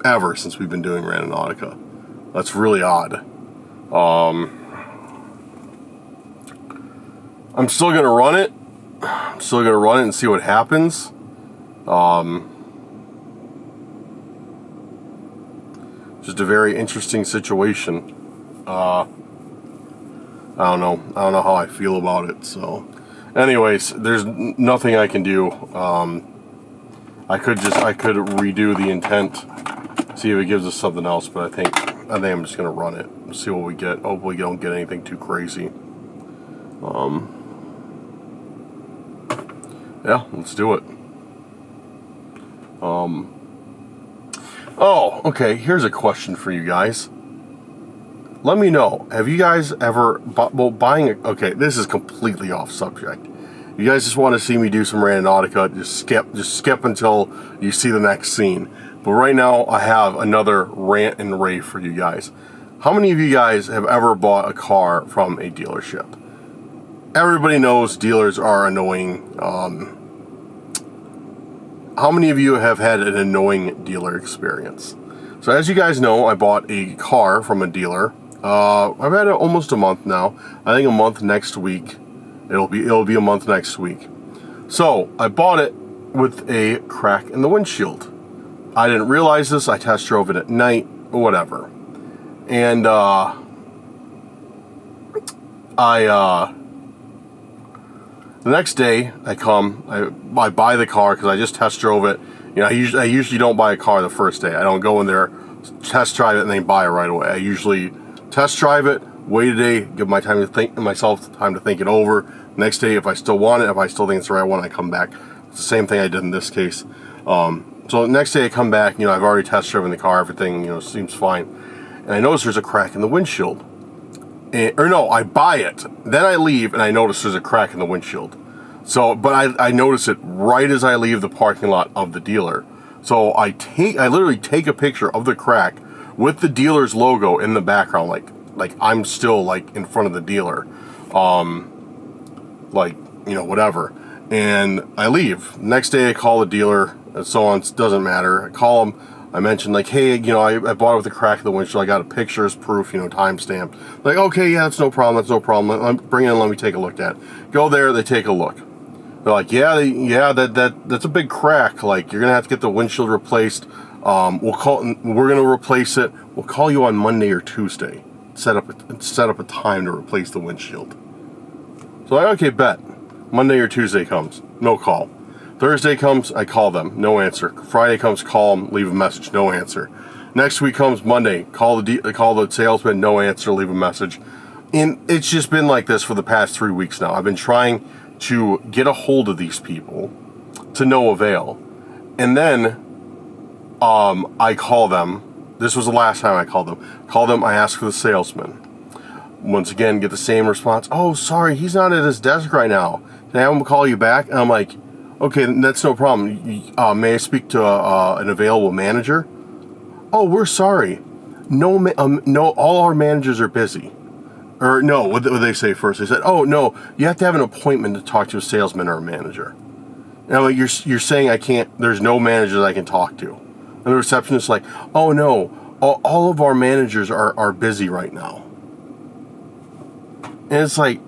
Ever since we've been doing Randonautica. That's really odd. I'm still going to run it. I'm still going to run it and see what happens. Just a very interesting situation. I don't know how I feel about it. So, anyways, there's nothing I can do. I could redo the intent, see if it gives us something else. But I think I'm just gonna run it, see what we get. Hopefully, you don't get anything too crazy. Yeah, let's do it. Oh, okay. Here's a question for you guys. Let me know. Have you guys ever buying? Okay, this is completely off subject. You guys just want to see me do some Randonautica? Just skip until you see the next scene. But right now, I have another rant and rave for you guys. How many of you guys have ever bought a car from a dealership? Everybody knows dealers are annoying. How many of you have had an annoying dealer experience? So as you guys know, I bought a car from a dealer. I've had it almost a month now. I think a month next week. It'll be a month next week. So I bought it with a crack in the windshield. I didn't realize this. I test drove it at night, whatever. And the next day I buy the car because I just test drove it. You know, I usually don't buy a car the first day. I don't go in there, test drive it, and then buy it right away. I usually test drive it, wait a day, give myself time to think it over. Next day, if I still want it, if I still think it's the right one, I come back. It's the same thing I did in this case. So the next day I come back, you know, I've already test driven the car, everything, you know, seems fine. And I notice there's a crack in the windshield. I buy it. Then I leave and I notice there's a crack in the windshield. So, but I notice it right as I leave the parking lot of the dealer. So I literally take a picture of the crack with the dealer's logo in the background, like I'm still like in front of the dealer, like, you know, whatever. And I leave. Next day I call the dealer and so on. It doesn't matter. I call him. I mentioned, like, hey, you know, I bought it with a crack in the windshield. I got a picture as proof, you know, timestamped. Like, okay, yeah, that's no problem. Bring it in, let me take a look at it. Go there, they take a look. They're like, that's a big crack. Like, you're gonna have to get the windshield replaced. We're gonna replace it. We'll call you on Monday or Tuesday. Set up a time to replace the windshield. So okay, bet. Monday or Tuesday comes, no call. Thursday comes, I call them, no answer. Friday comes, call them, leave a message, no answer. Next week comes Monday, call the salesman, no answer, leave a message. And it's just been like this for the past 3 weeks now. I've been trying to get a hold of these people to no avail. And then I call them. This was the last time I called them. I ask for the salesman. Once again, get the same response. Oh, sorry, he's not at his desk right now. Can I have him call you back? And I'm like, okay, that's no problem. May I speak to an available manager? Oh, we're sorry. No, all our managers are busy. Or no, what did they say first? They said, oh, no, you have to have an appointment to talk to a salesman or a manager. And I'm like, you're saying I can't, there's no managers I can talk to. And the receptionist's like, oh, no, all of our managers are busy right now. And it's like,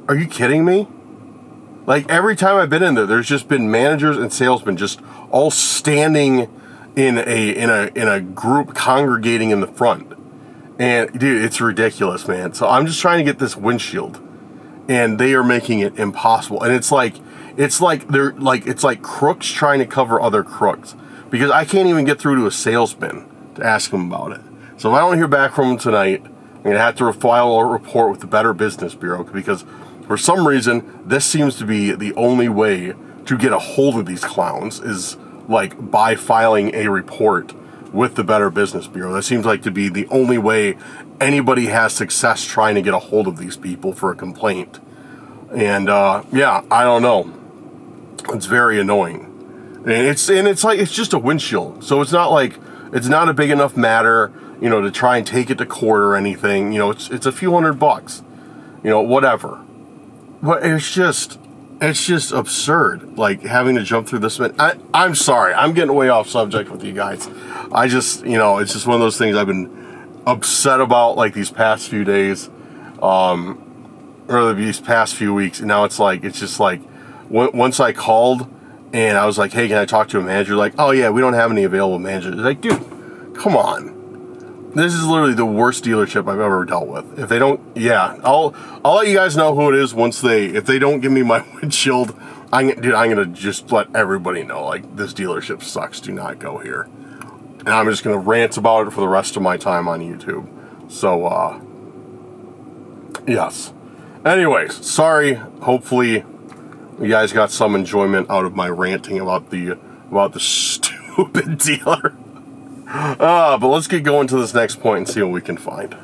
are you kidding me? Like, every time I've been in there, there's just been managers and salesmen just all standing in a group congregating in the front. And dude, it's ridiculous, man. So I'm just trying to get this windshield, and they are making it impossible. And it's like crooks trying to cover other crooks, because I can't even get through to a salesman to ask him about it. So if I don't hear back from him tonight, I'm gonna have to file a report with the Better Business Bureau, because for some reason this seems to be the only way to get a hold of these clowns, is like by filing a report with the Better Business Bureau. That seems like to be the only way anybody has success trying to get a hold of these people for a complaint. And yeah, I don't know. It's very annoying. And it's just a windshield. So it's not a big enough matter, you know, to try and take it to court or anything. You know, it's a few $100, you know, whatever. But it's just absurd, like having to jump through this. I'm sorry, I'm getting way off subject with you guys. I just, you know, it's just one of those things I've been upset about like these past few days, or these past few weeks. And now it's just like, once I called and I was like, hey, can I talk to a manager? Like, oh yeah, we don't have any available managers. It's like, dude, come on. This is literally the worst dealership I've ever dealt with. If they don't, yeah, I'll let you guys know who it is if they don't give me my windshield. I'm gonna just let everybody know, like, this dealership sucks. Do not go here. And I'm just gonna rant about it for the rest of my time on YouTube. So, yes. Anyways, sorry. Hopefully, you guys got some enjoyment out of my ranting about the stupid dealer. But let's get going to this next point and see what we can find.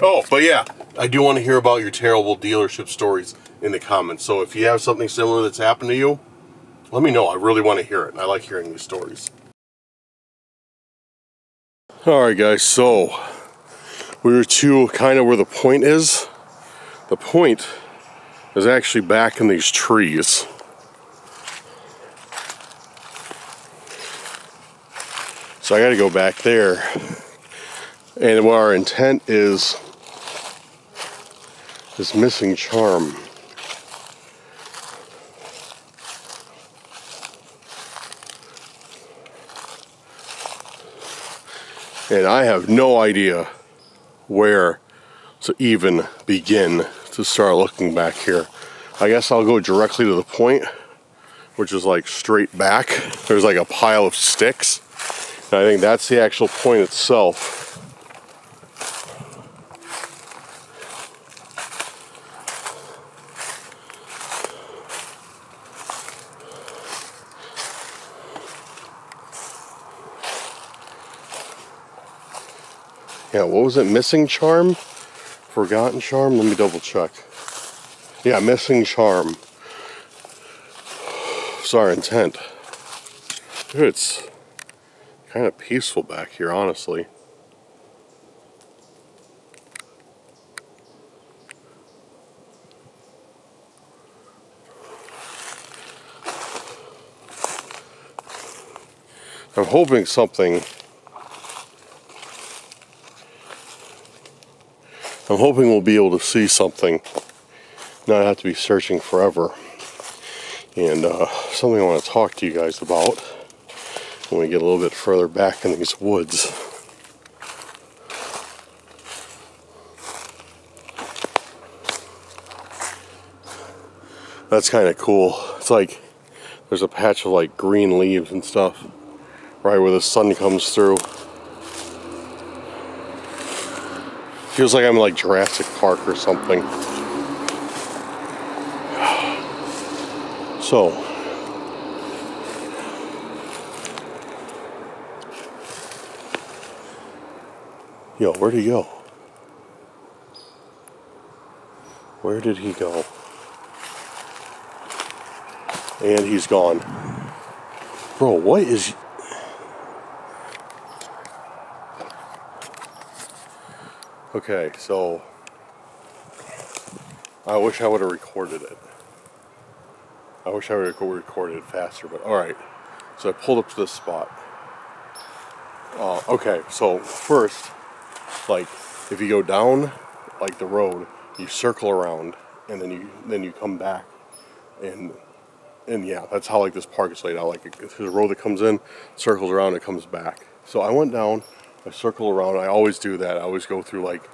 Oh, but yeah, I do want to hear about your terrible dealership stories in the comments. So if you have something similar that's happened to you, let me know. I really want to hear it. I like hearing these stories. Alright guys, so we were to kind of where the point is. The point is actually back in these trees. So I got to go back there, and what our intent is this missing charm. And I have no idea where to even begin to start looking back here. I guess I'll go directly to the point, which is like straight back. There's like a pile of sticks. And I think that's the actual point itself. Yeah, what was it? Missing charm? Forgotten charm? Let me double check. Yeah, missing charm. It's our intent. Dude, it's kind of peaceful back here, honestly. I'm hoping we'll be able to see something, not have to be searching forever. And something I want to talk to you guys about when we get a little bit further back in these woods. That's kind of cool. It's like there's a patch of like green leaves and stuff right where the sun comes through. Feels like I'm in like Jurassic Park or something. So, yo, where'd he go? Where did he go? And he's gone. Bro, what is... Okay, so I wish I would have recorded it. I wish I would have recorded it faster, but alright. So I pulled up to this spot. Okay, so first, like, if you go down, like, the road, you circle around, and then you come back, and yeah, that's how, like, this park is laid out. Like, there's a road that comes in, circles around, and comes back. So I went down, I circle around. I always do that. I always go through, like,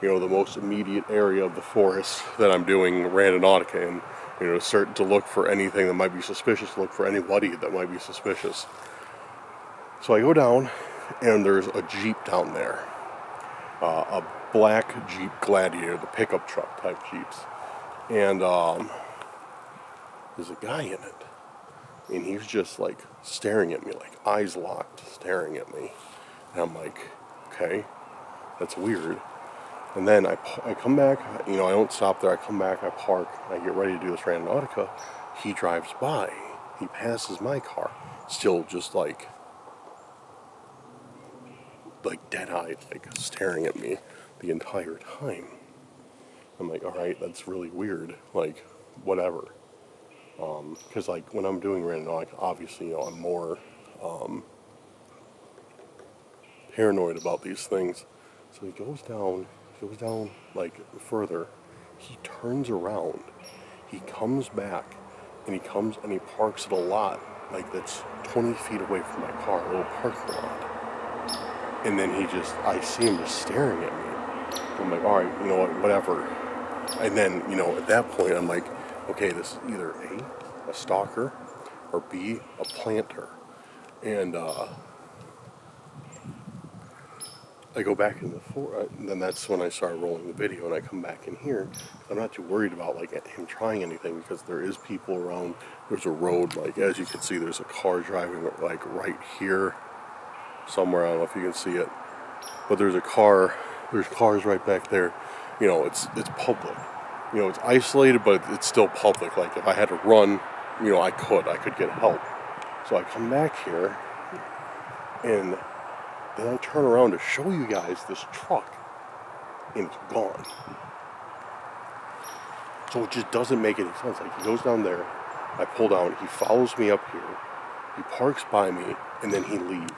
you know, the most immediate area of the forest that I'm doing Randonautica in, you know, to look for anything that might be suspicious, look for anybody that might be suspicious. So I go down, and there's a Jeep down there, a black Jeep Gladiator, the pickup truck type Jeeps, and there's a guy in it, and he's just like staring at me, like eyes locked, staring at me, and I'm like, okay, that's weird. And then I come back, you know, I don't stop there, I come back, I park, I get ready to do this Randonautica. He drives by, he passes my car, still just like dead-eyed, like staring at me the entire time. I'm like, alright, that's really weird, like, whatever. Because like when I'm doing Randonautica, obviously, you know, I'm more paranoid about these things. So he goes down like further, he turns around, he comes back, and he parks at a lot like that's 20 feet away from my car, a little parking lot. And then I see him just staring at me. I'm like, alright, you know what, whatever. And then, you know, at that point I'm like, okay, this is either A, stalker, or B, a planter. And I go back in the forest, and then that's when I started rolling the video, and I come back in here. I'm not too worried about like him trying anything, because there is people around. There's a road, like as you can see, there's a car driving like right here somewhere. I don't know if you can see it, but there's cars right back there. You know, it's public. You know, it's isolated, but it's still public. Like if I had to run, you know, I could get help. So I come back here, and then I turn around to show you guys this truck, and it's gone. So it just doesn't make any sense. Like, he goes down there, I pull down, he follows me up here, he parks by me, and then he leaves.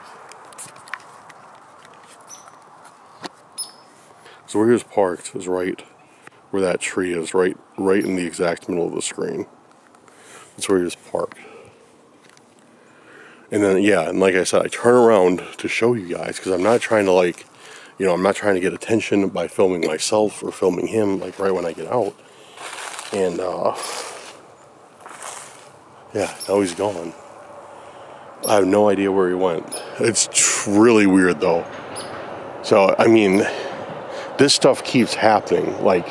So where he was parked is right where that tree is, right in the exact middle of the screen. That's where he was parked. And then, yeah, and like I said, I turn around to show you guys, because I'm not trying to, like, you know, I'm not trying to get attention by filming myself or filming him, like, right when I get out. And, yeah, now he's gone. I have no idea where he went. It's really weird, though. So, I mean, this stuff keeps happening, like,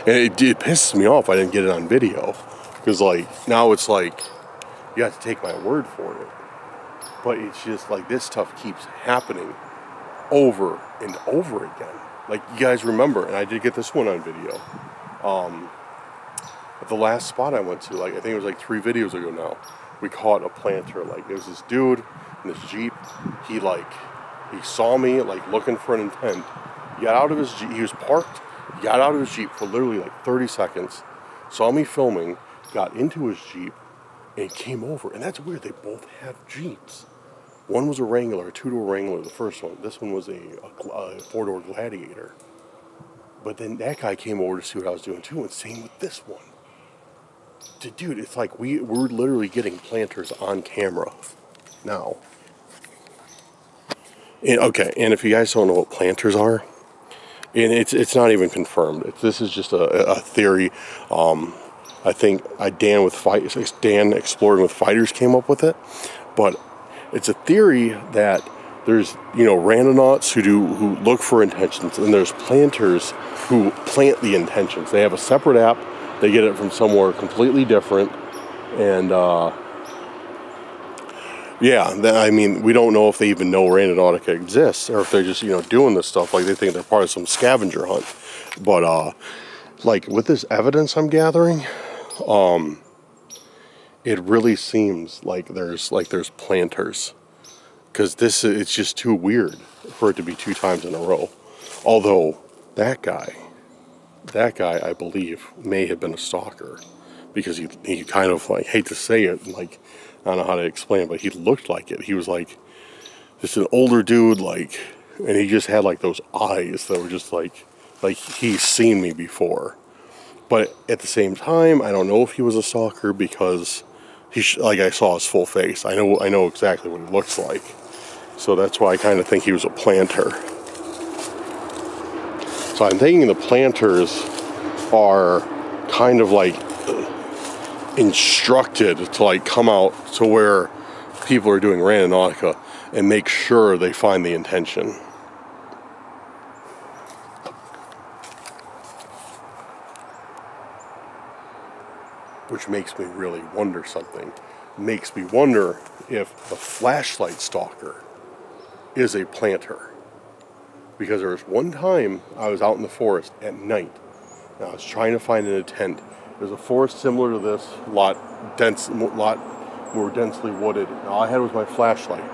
and it pisses me off I didn't get it on video. Because, like, now it's like, you have to take my word for it. But it's just like this stuff keeps happening over and over again. Like, you guys remember, and I did get this one on video. At the last spot I went to, like, I think it was like 3 videos ago now, we caught a planter. Like, there was this dude in this Jeep. He saw me, like, looking for an intent. He got out of his Jeep. He was parked. He got out of his Jeep for literally like 30 seconds. Saw me filming. Got into his Jeep. And came over, and that's weird. They both have Jeeps. One was a Wrangler, a 2-door Wrangler, the first one. This one was a 4-door Gladiator. But then that guy came over to see what I was doing too, and same with this one. Dude, it's like we're literally getting planters on camera now. And, okay, and if you guys don't know what planters are, and it's not even confirmed. This is just a theory. I think Dan Exploring with Fighters came up with it, but it's a theory that there's, you know, randonauts who look for intentions, and there's planters who plant the intentions. They have a separate app. They get it from somewhere completely different, and yeah, I mean, we don't know if they even know Randonautica exists, or if they're just, you know, doing this stuff like they think they're part of some scavenger hunt. But like with this evidence I'm gathering, it really seems like there's planters, because it's just too weird for it to be 2 times in a row. Although that guy, I believe, may have been a stalker, because he kind of, like, hate to say it, like, I don't know how to explain it, but he looked like it. He was like just an older dude, like, and he just had like those eyes that were just like he's seen me before. But at the same time, I don't know if he was a stalker, because like, I saw his full face. I know exactly what he looks like. So that's why I kind of think he was a planter. So I'm thinking the planters are kind of like instructed to, like, come out to where people are doing Randonautica and make sure they find the intention. Which makes me really wonder something. Makes me wonder if the flashlight stalker is a planter. Because there was one time I was out in the forest at night, and I was trying to find an intent. There's a forest similar to this, a lot more densely wooded. And all I had was my flashlight.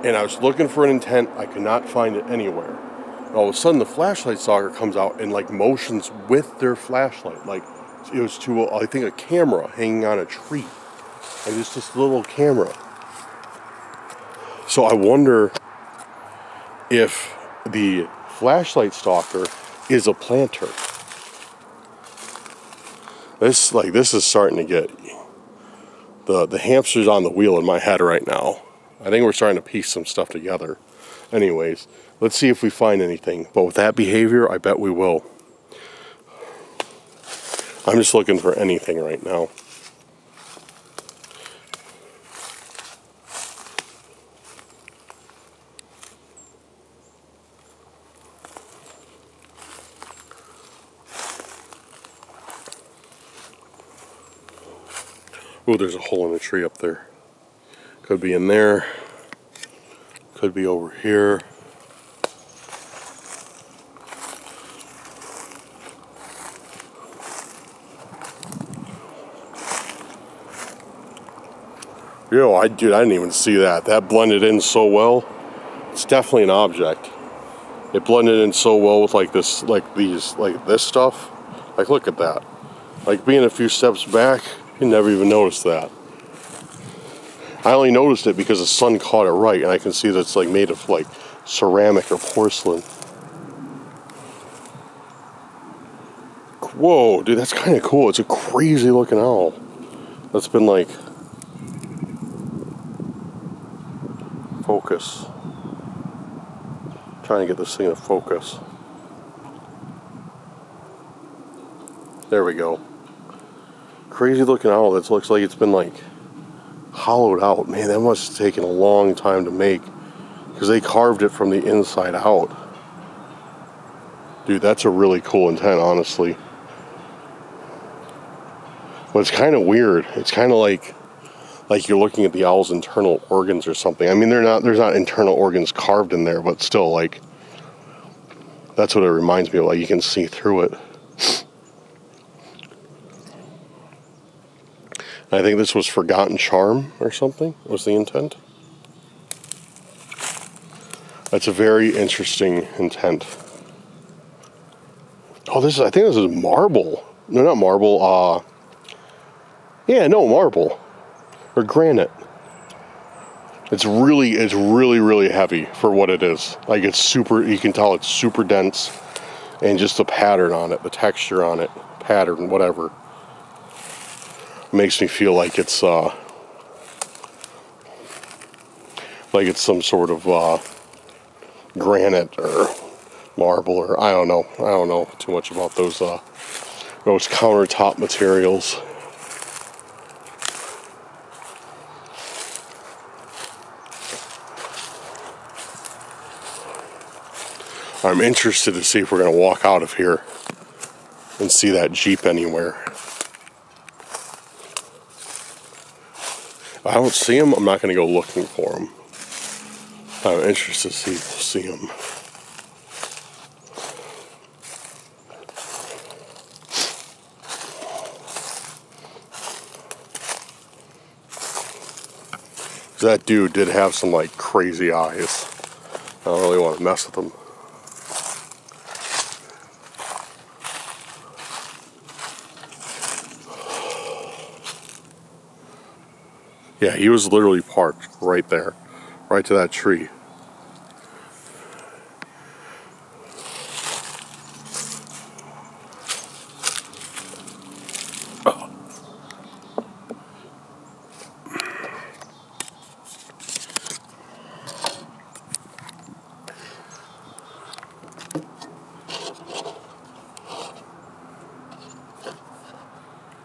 And I was looking for an intent. I could not find it anywhere. And all of a sudden, the flashlight stalker comes out and, like, motions with their flashlight. Like, it was to, I think, a camera hanging on a tree. Like, it's just a little camera. So I wonder if the flashlight stalker is a planter. This is starting to get the hamster's on the wheel in my head right now. I think we're starting to piece some stuff together. Anyways, let's see if we find anything. But with that behavior, I bet we will. I'm just looking for anything right now. Oh, there's a hole in the tree up there. Could be in there. Could be over here. I didn't even see that. That blended in so well. It's definitely an object. It blended in so well with this stuff. Like, look at that. Like, being a few steps back, you never even noticed that. I only noticed it because the sun caught it right, and I can see that it's, like, made of, like, ceramic or porcelain. Whoa, dude, that's kind of cool. It's a crazy looking owl. That's been, like, focus. Trying to get this thing to focus. There we go. Crazy looking owl that looks like it's been, like, hollowed out. Man, that must have taken a long time to make, because they carved it from the inside out. Dude, that's a really cool intent, honestly. But it's kind of weird. It's kind of like you're looking at the owl's internal organs or something. I mean, there's not internal organs carved in there, but still, like, that's what it reminds me of. Like, you can see through it. I think this was Forgotten Charm or something, was the intent. That's a very interesting intent. Oh, I think this is marble. No, not marble. Marble. Or granite. It's really heavy for what it is. Like, you can tell it's super dense, and just the pattern on it, the texture on it, pattern, whatever, makes me feel like it's some sort of granite or marble, or I don't know too much about those countertop materials. I'm interested to see if we're going to walk out of here and see that Jeep anywhere. If I don't see him, I'm not going to go looking for him. I'm interested to see if we'll see him. That dude did have some, like, crazy eyes. I don't really want to mess with him. Yeah, he was literally parked right there, right to that tree.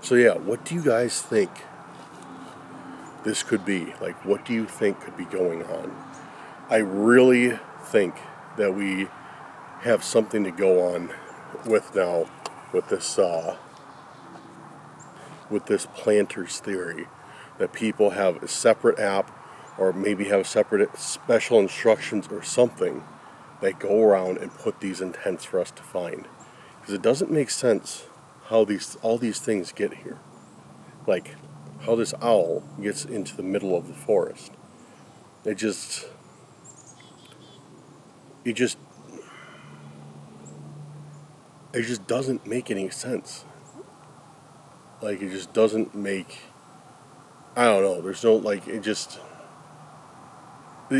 So yeah, what do you guys think this could be? Like, what do you think could be going on? I really think that we have something to go on with now, with this planters theory, that people have a separate app, or maybe have separate special instructions or something that go around and put these intents for us to find. Because it doesn't make sense how all these things get here. Like how this owl gets into the middle of the forest. It just doesn't make any sense. Like, it just doesn't make, I don't know, there's no, like, it just,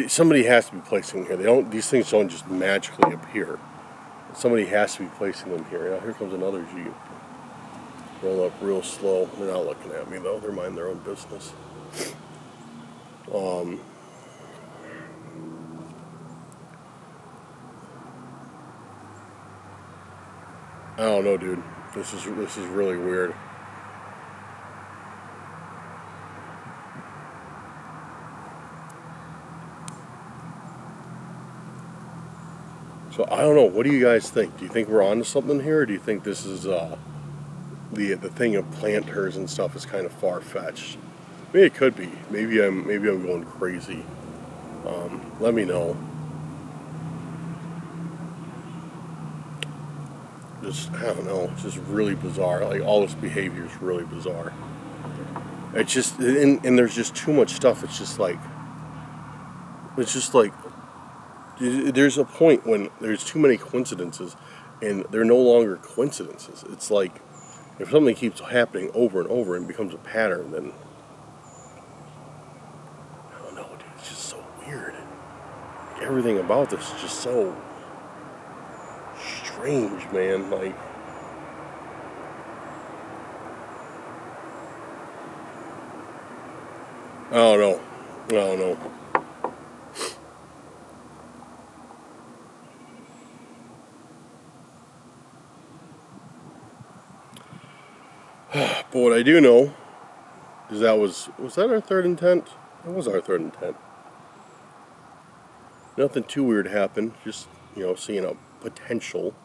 somebody has to be placing them here. These things don't just magically appear. Somebody has to be placing them here. Now, here comes another Jeep. Roll up real slow. They're not looking at me, though. They're minding their own business. I don't know, dude. This is really weird. So I don't know. What do you guys think? Do you think we're onto something here, or do you think this is the thing of planters and stuff is kind of far fetched? Maybe it could be. Maybe I'm going crazy. Let me know. I don't know. It's just really bizarre. Like, all this behavior is really bizarre. It's just, and there's just too much stuff. It's just like there's a point when there's too many coincidences, and they're no longer coincidences. It's like, if something keeps happening over and over and becomes a pattern, then I don't know, dude. It's just so weird. Everything about this is just so strange, man. Like, I don't know. I don't know. But what I do know is was that our third intent? That was our third intent. Nothing too weird happened. Just, seeing a potential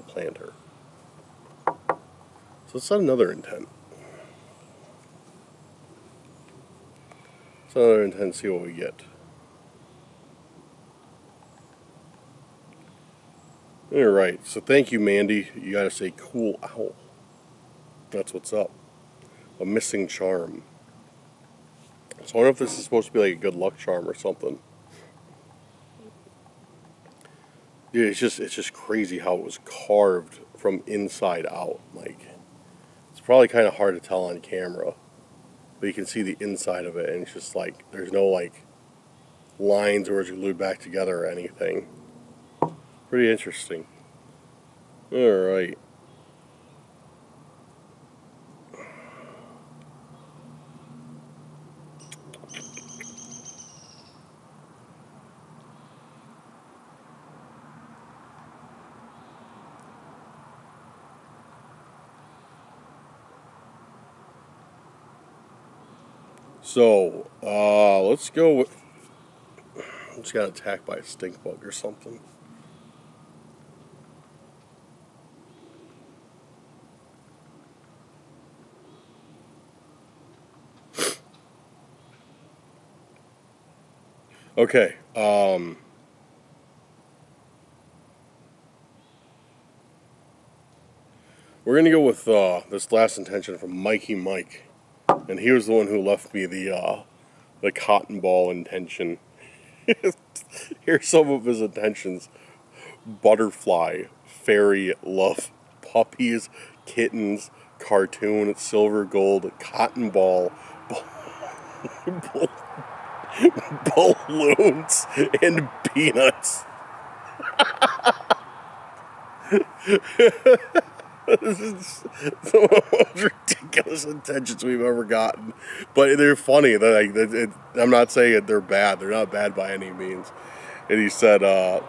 planter. So let's set another intent. Let's set another intent, see what we get. Alright, so thank you, Mandy. You gotta say cool owl. That's what's up. A missing charm. So I wonder if this is supposed to be like a good luck charm or something. Dude, it's just crazy how it was carved from inside out. Like, it's probably kind of hard to tell on camera, but you can see the inside of it, and it's just like, there's no like lines or it's glued back together or anything. Pretty interesting. Alright. So, let's go with, just got attacked by a stink bug or something. Okay, we're gonna go with this last intention from Mikey Mike, and he was the one who left me the cotton ball intention. Here's some of his intentions: butterfly, fairy, love, puppies, kittens, cartoon, silver, gold, cotton ball. balloons and peanuts. This is some of the most ridiculous intentions we've ever gotten, but they're funny. I'm not saying they're bad. They're not bad by any means. And he said that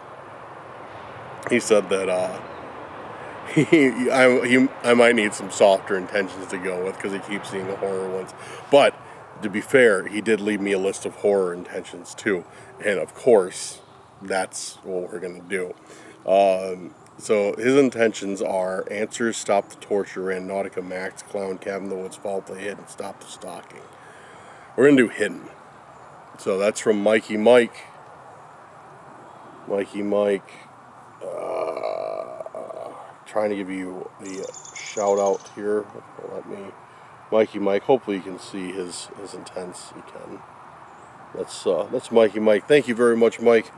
I might need some softer intentions to go with because he keeps seeing the horror ones. But to be fair, he did leave me a list of horror intentions too, and of course, that's what we're gonna do. So his intentions are: answers, stop the torture, Randonautica Max, clown, cabin in the woods, fall play, hidden, stop the stalking. We're gonna do hidden. So that's from Mikey Mike. Trying to give you the shout out here. Mikey Mike. Hopefully you can see his intents. You can. That's Mikey Mike. Thank you very much, Mike.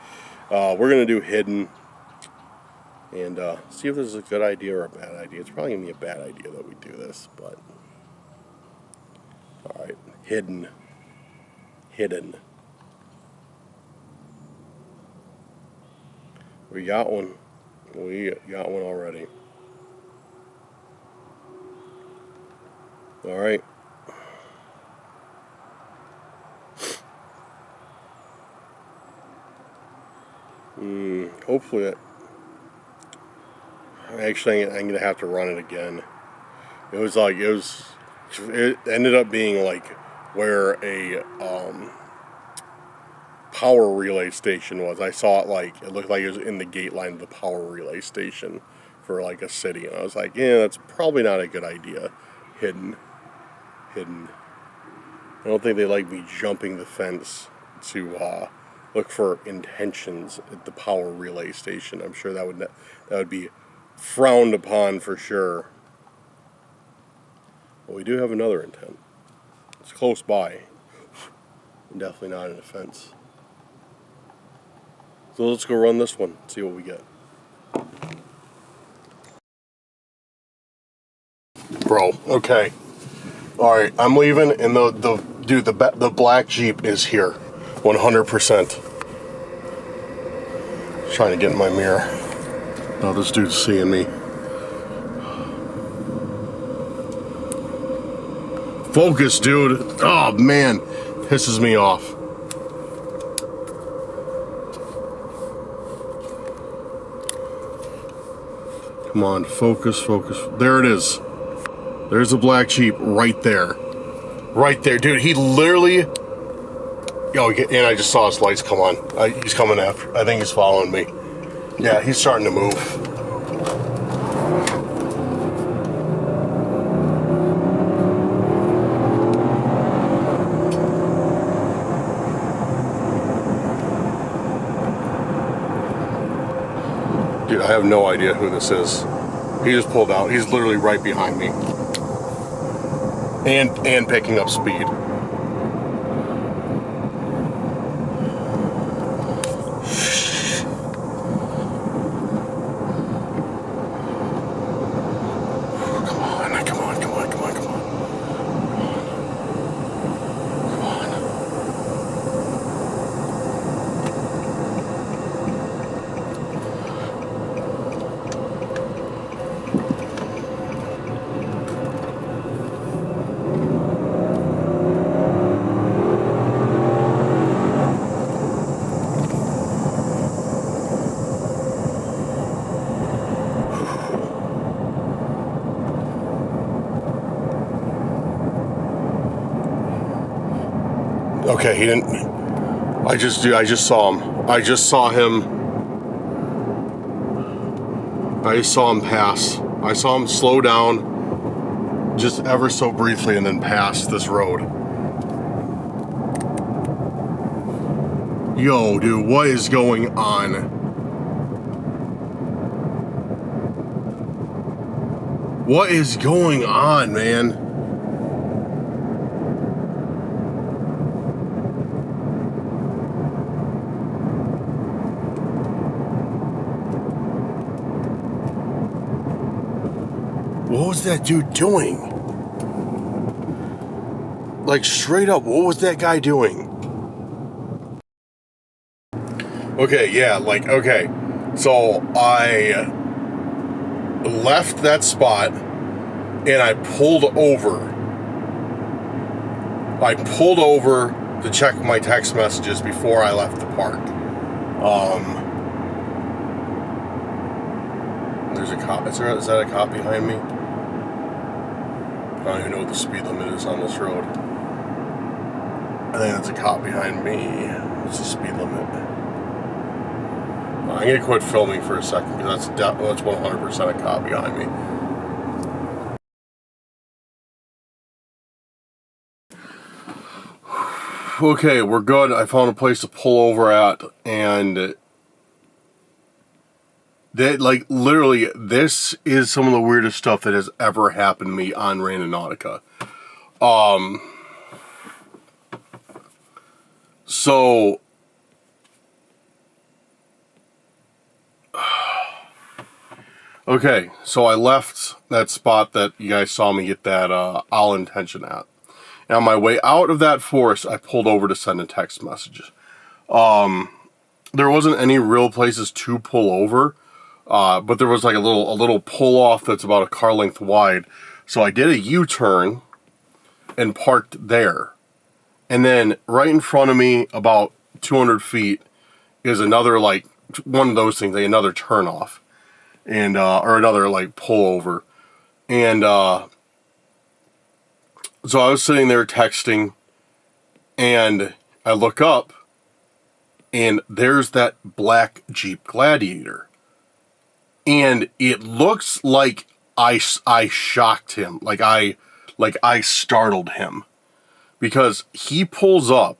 We're gonna do hidden. And see if this is a good idea or a bad idea. It's probably going to be a bad idea that we do this, but... Alright, hidden. We got one already. Alright. Hopefully it... Actually, I'm going to have to run it again. It ended up being like where a power relay station was. I saw it it looked like it was in the gate line of the power relay station for like a city. And I was like, yeah, that's probably not a good idea. Hidden. I don't think they like me jumping the fence to look for intentions at the power relay station. I'm sure that would be frowned upon for sure. But we do have another intent. It's close by. Definitely not an offense. So let's go run this one, see what we get. Bro, okay. Alright, I'm leaving, and the black Jeep is here. 100%. Trying to get in my mirror. Oh, this dude's seeing me. Focus, dude. Oh, man. Pisses me off. Come on, focus. There it is. There's a black Jeep right there. Right there. Dude, he literally... Oh, and I just saw his lights come on. He's coming after. I think he's following me. Yeah, he's starting to move. Dude, I have no idea who this is. He just pulled out. He's literally right behind me. And picking up speed. Okay, he didn't. I just saw him. I just saw him pass. I saw him slow down just ever so briefly and then pass this road. Yo, dude, what is going on? What is going on, man? What was that dude doing? Like, straight up, what was that guy doing? Okay, yeah, like, okay. So, I left that spot, and I pulled over. To check my text messages before I left the park. There's a cop. Is that a cop behind me? I don't even know what the speed limit is on this road. I think that's a cop behind me. What's the speed limit? I'm gonna quit filming for a second because that's 100% a cop behind me. Okay, we're good. I found a place to pull over at, and literally, this is some of the weirdest stuff that has ever happened to me on Randonautica. So, okay, so I left that spot that you guys saw me get that all intention at. And on my way out of that forest, I pulled over to send a text message. There wasn't any real places to pull over, but there was like a little pull off that's about a car length wide. So I did a U-turn and parked there. And then right in front of me, about 200 feet, is another, like, one of those things, like another turn off, and or another, like, pull over. And so I was sitting there texting, and I look up, and there's that black Jeep Gladiator. And it looks like I shocked him, like I startled him. Because he pulls up,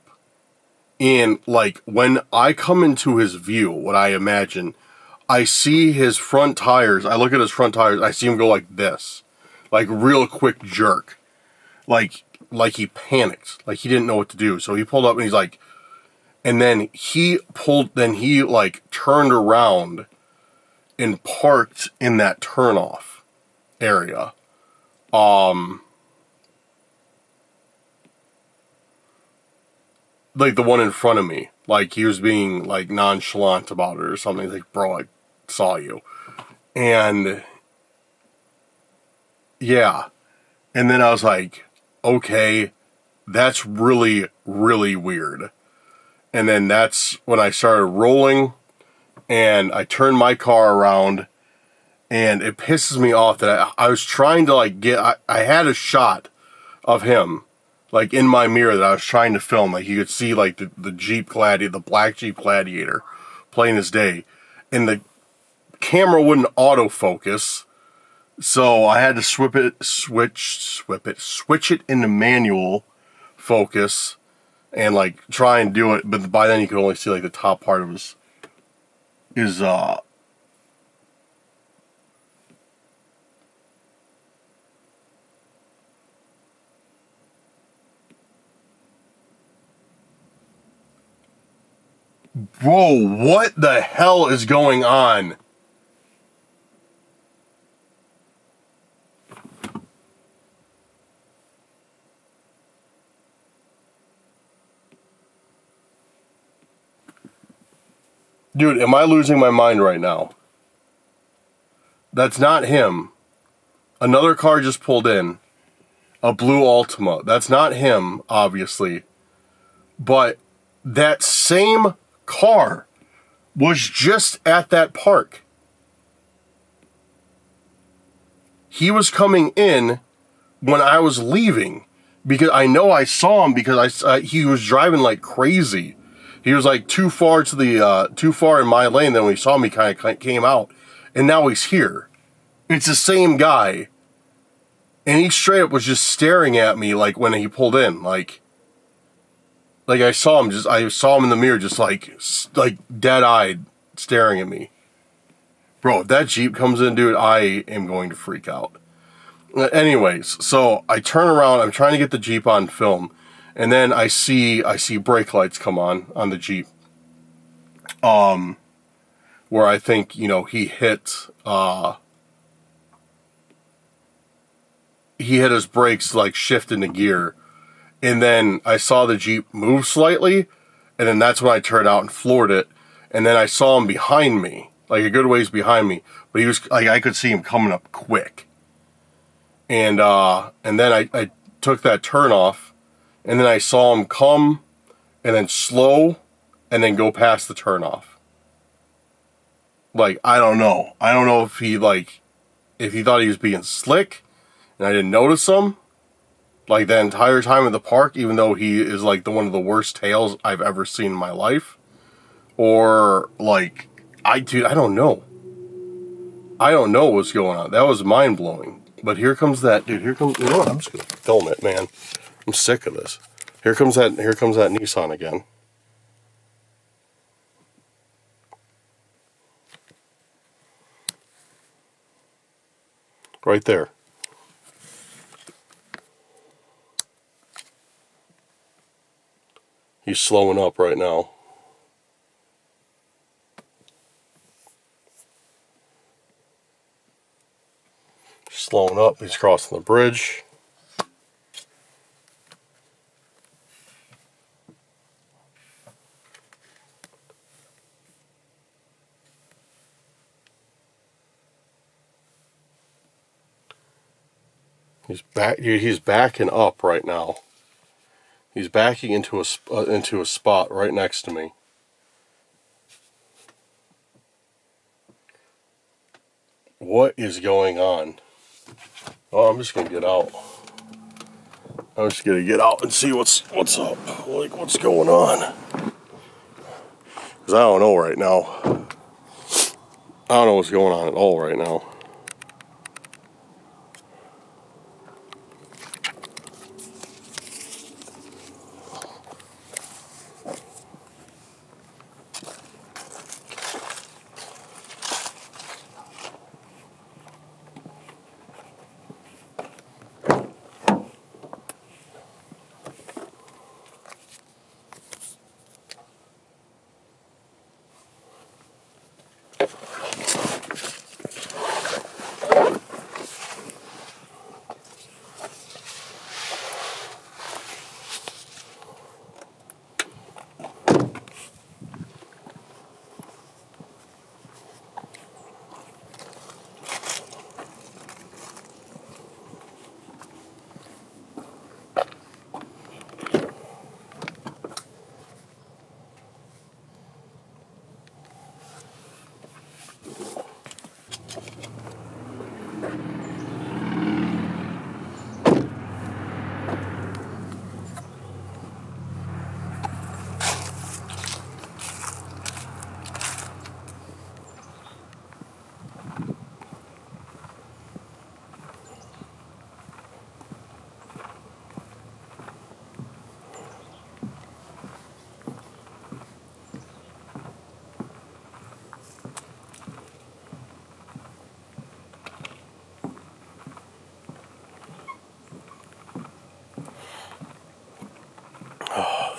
and, like, when I come into his view, what I imagine, I see his front tires, I look at his front tires, I see him go like this. Like, real quick jerk. Like he panicked. Like, he didn't know what to do. So he pulled up, and he's like, and then he turned around and parked in that turnoff area. Like the one in front of me. Like, he was being, like, nonchalant about it or something. He's like, bro, I saw you. And, yeah. And then I was like, okay, that's really, really weird. And then that's when I started rolling, and I turned my car around, and it pisses me off that I was trying to, like, I had a shot of him, like, in my mirror that I was trying to film. Like, you could see, like, the Jeep Gladiator, the black Jeep Gladiator, plain as day. And the camera wouldn't autofocus, so I had to switch it into manual focus, and, like, try and do it. But by then you could only see, like, the top part of his Bro, what the hell is going on? Dude, am I losing my mind right now? That's not him. Another car just pulled in. A blue Altima. That's not him, obviously. But that same car was just at that park. He was coming in when I was leaving, because I know I saw him, because he was driving like crazy. He was like too far in my lane. Then when he saw me, kind of came out, and now he's here. It's the same guy, and he straight up was just staring at me, like, when he pulled in, like I saw him in the mirror, just like dead-eyed, staring at me. Bro, if that Jeep comes in, dude, I am going to freak out. Anyways, so I turn around, I'm trying to get the Jeep on film, and then I see brake lights come on the Jeep. Where I think, he hit his brakes, like, shift into gear, And then I saw the Jeep move slightly, and then that's when I turned out and floored it. And then I saw him behind me, like a good ways behind me, but he was like, I could see him coming up quick. And then I took that turn off, and then I saw him come and then slow and then go past the turn off. Like, I don't know. I don't know if he thought he was being slick and I didn't notice him like the entire time in the park, even though he is like one of the worst tails I've ever seen in my life. Or like, I don't know. I don't know what's going on. That was mind blowing. But here comes that dude. Here comes, you know what? I'm just gonna film it, man. I'm sick of this. Here comes that Nissan again. Right there. He's slowing up right now. Slowing up. He's crossing the bridge. He's backing up right now. He's backing into a spot right next to me. What is going on? Oh, I'm just gonna get out. I'm just gonna get out and see what's up. Like, what's going on? Because I don't know right now. I don't know what's going on at all right now.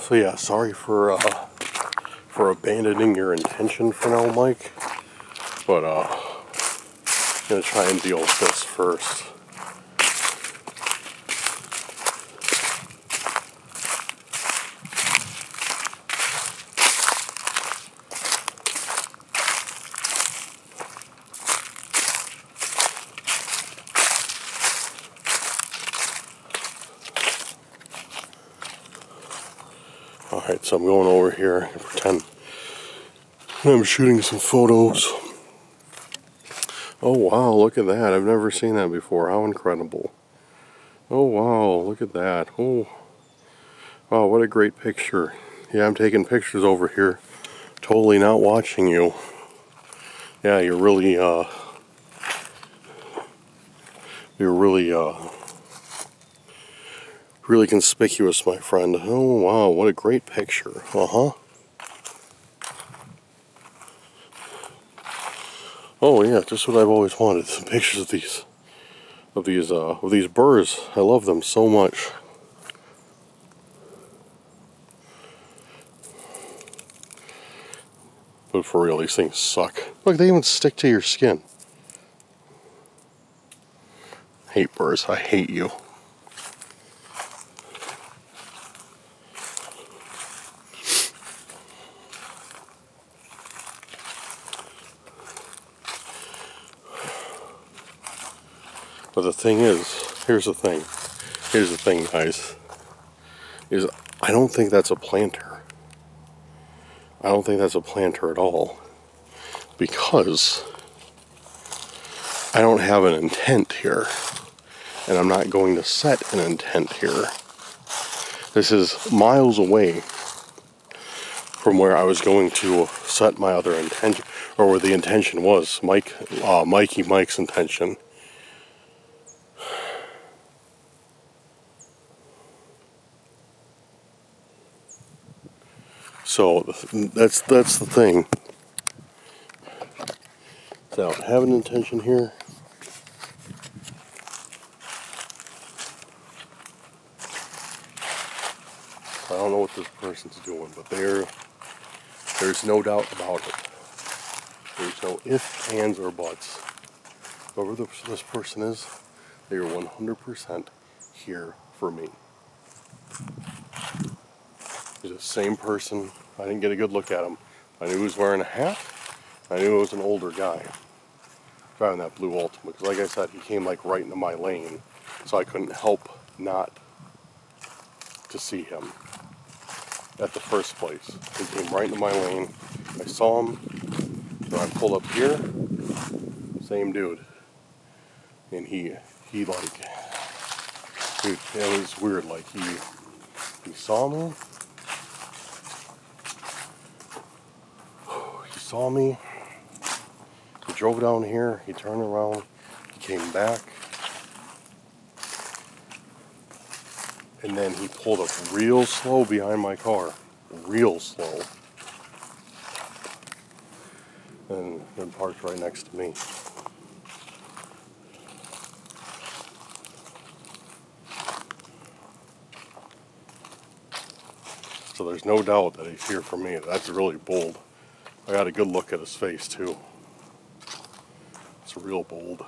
So yeah, sorry for abandoning your intention for now, Mike. But I'm gonna try and deal with this first. Alright, so I'm going over here and pretend I'm shooting some photos. Oh wow, look at that. I've never seen that before. How incredible. Oh wow, look at that. Oh, wow, what a great picture. Yeah, I'm taking pictures over here. Totally not watching you. Yeah, you're really really conspicuous, my friend. Oh wow, what a great picture. Oh yeah, just what I've always wanted. Some pictures of these birds. I love them so much. But for real, these things suck. Look, they even stick to your skin. Hate birds. I hate you. But the thing is, here's the thing, guys, is I don't think that's a planter. I don't think that's a planter at all, because I don't have an intent here, and I'm not going to set an intent here. This is miles away from where I was going to set my other intention, or where the intention was, Mikey Mike's intention. So that's the thing. So I have an intention here. I don't know what this person's doing, but there's no doubt about it. There's no ifs, ands, or buts. Whoever this person is, they are 100% here for me. He's the same person. I didn't get a good look at him. I knew he was wearing a hat. I knew it was an older guy driving that blue Altima, because like I said, he came like right into my lane, so I couldn't help not to see him at the first place. He came right into my lane. I saw him, so I pulled up here, same dude, and he like, dude, it was weird, like he saw me, he drove down here, he turned around, he came back, and then he pulled up real slow behind my car, real slow, and then parked right next to me. So there's no doubt that he's here for me. That's really bold. I got a good look at his face too. It's real bold.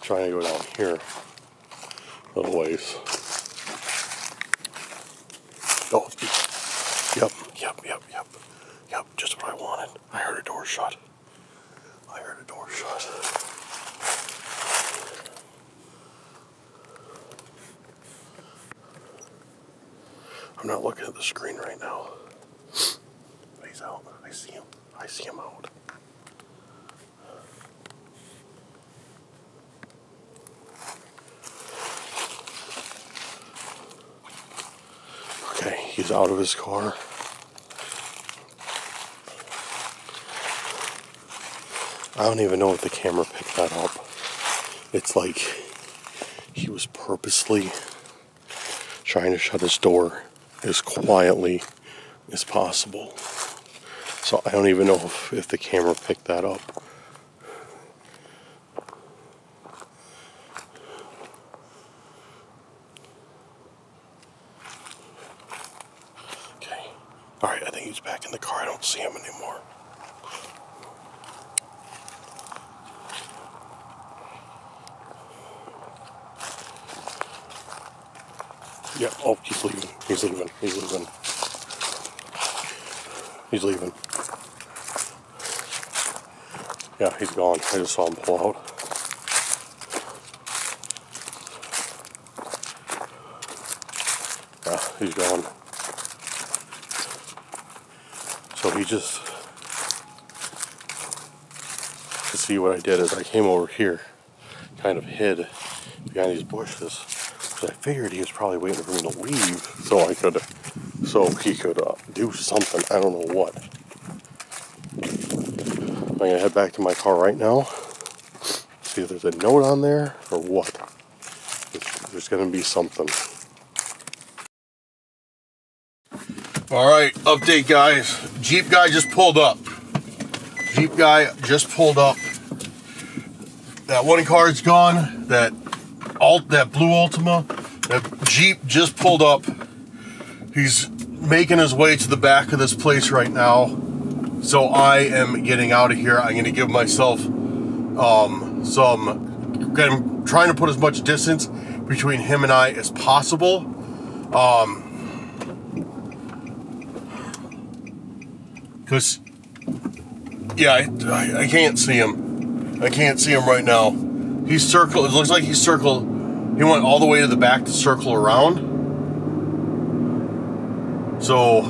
Trying to go down here a little ways. Oh, yep, just what I wanted. I heard a door shut. I'm not looking at the screen right now. But he's out. I see him out. Okay, he's out of his car. I don't even know if the camera picked that up. It's like he was purposely trying to shut his door as quietly as possible. So I don't even know if the camera picked that up. Okay. Alright, I think he's back in the car. I don't see him anymore. Yeah, oh, he's leaving. Yeah, he's gone. I just saw him pull out. Yeah, he's gone. So he just... To see what I did is I came over here, kind of hid behind these bushes. I figured he was probably waiting for me to leave so he could do something. I don't know what. I'm gonna head back to my car right now. See if there's a note on there or what. There's gonna be something. All right, update, guys. Jeep guy just pulled up. That one car's gone. That blue Altima, that Jeep just pulled up. He's making his way to the back of this place right now. So I am getting out of here. I'm going to give myself I'm trying to put as much distance between him and I as possible. Because, yeah, I can't see him. I can't see him right now. He's circled. It looks like he's circled. He went all the way to the back to circle around. So,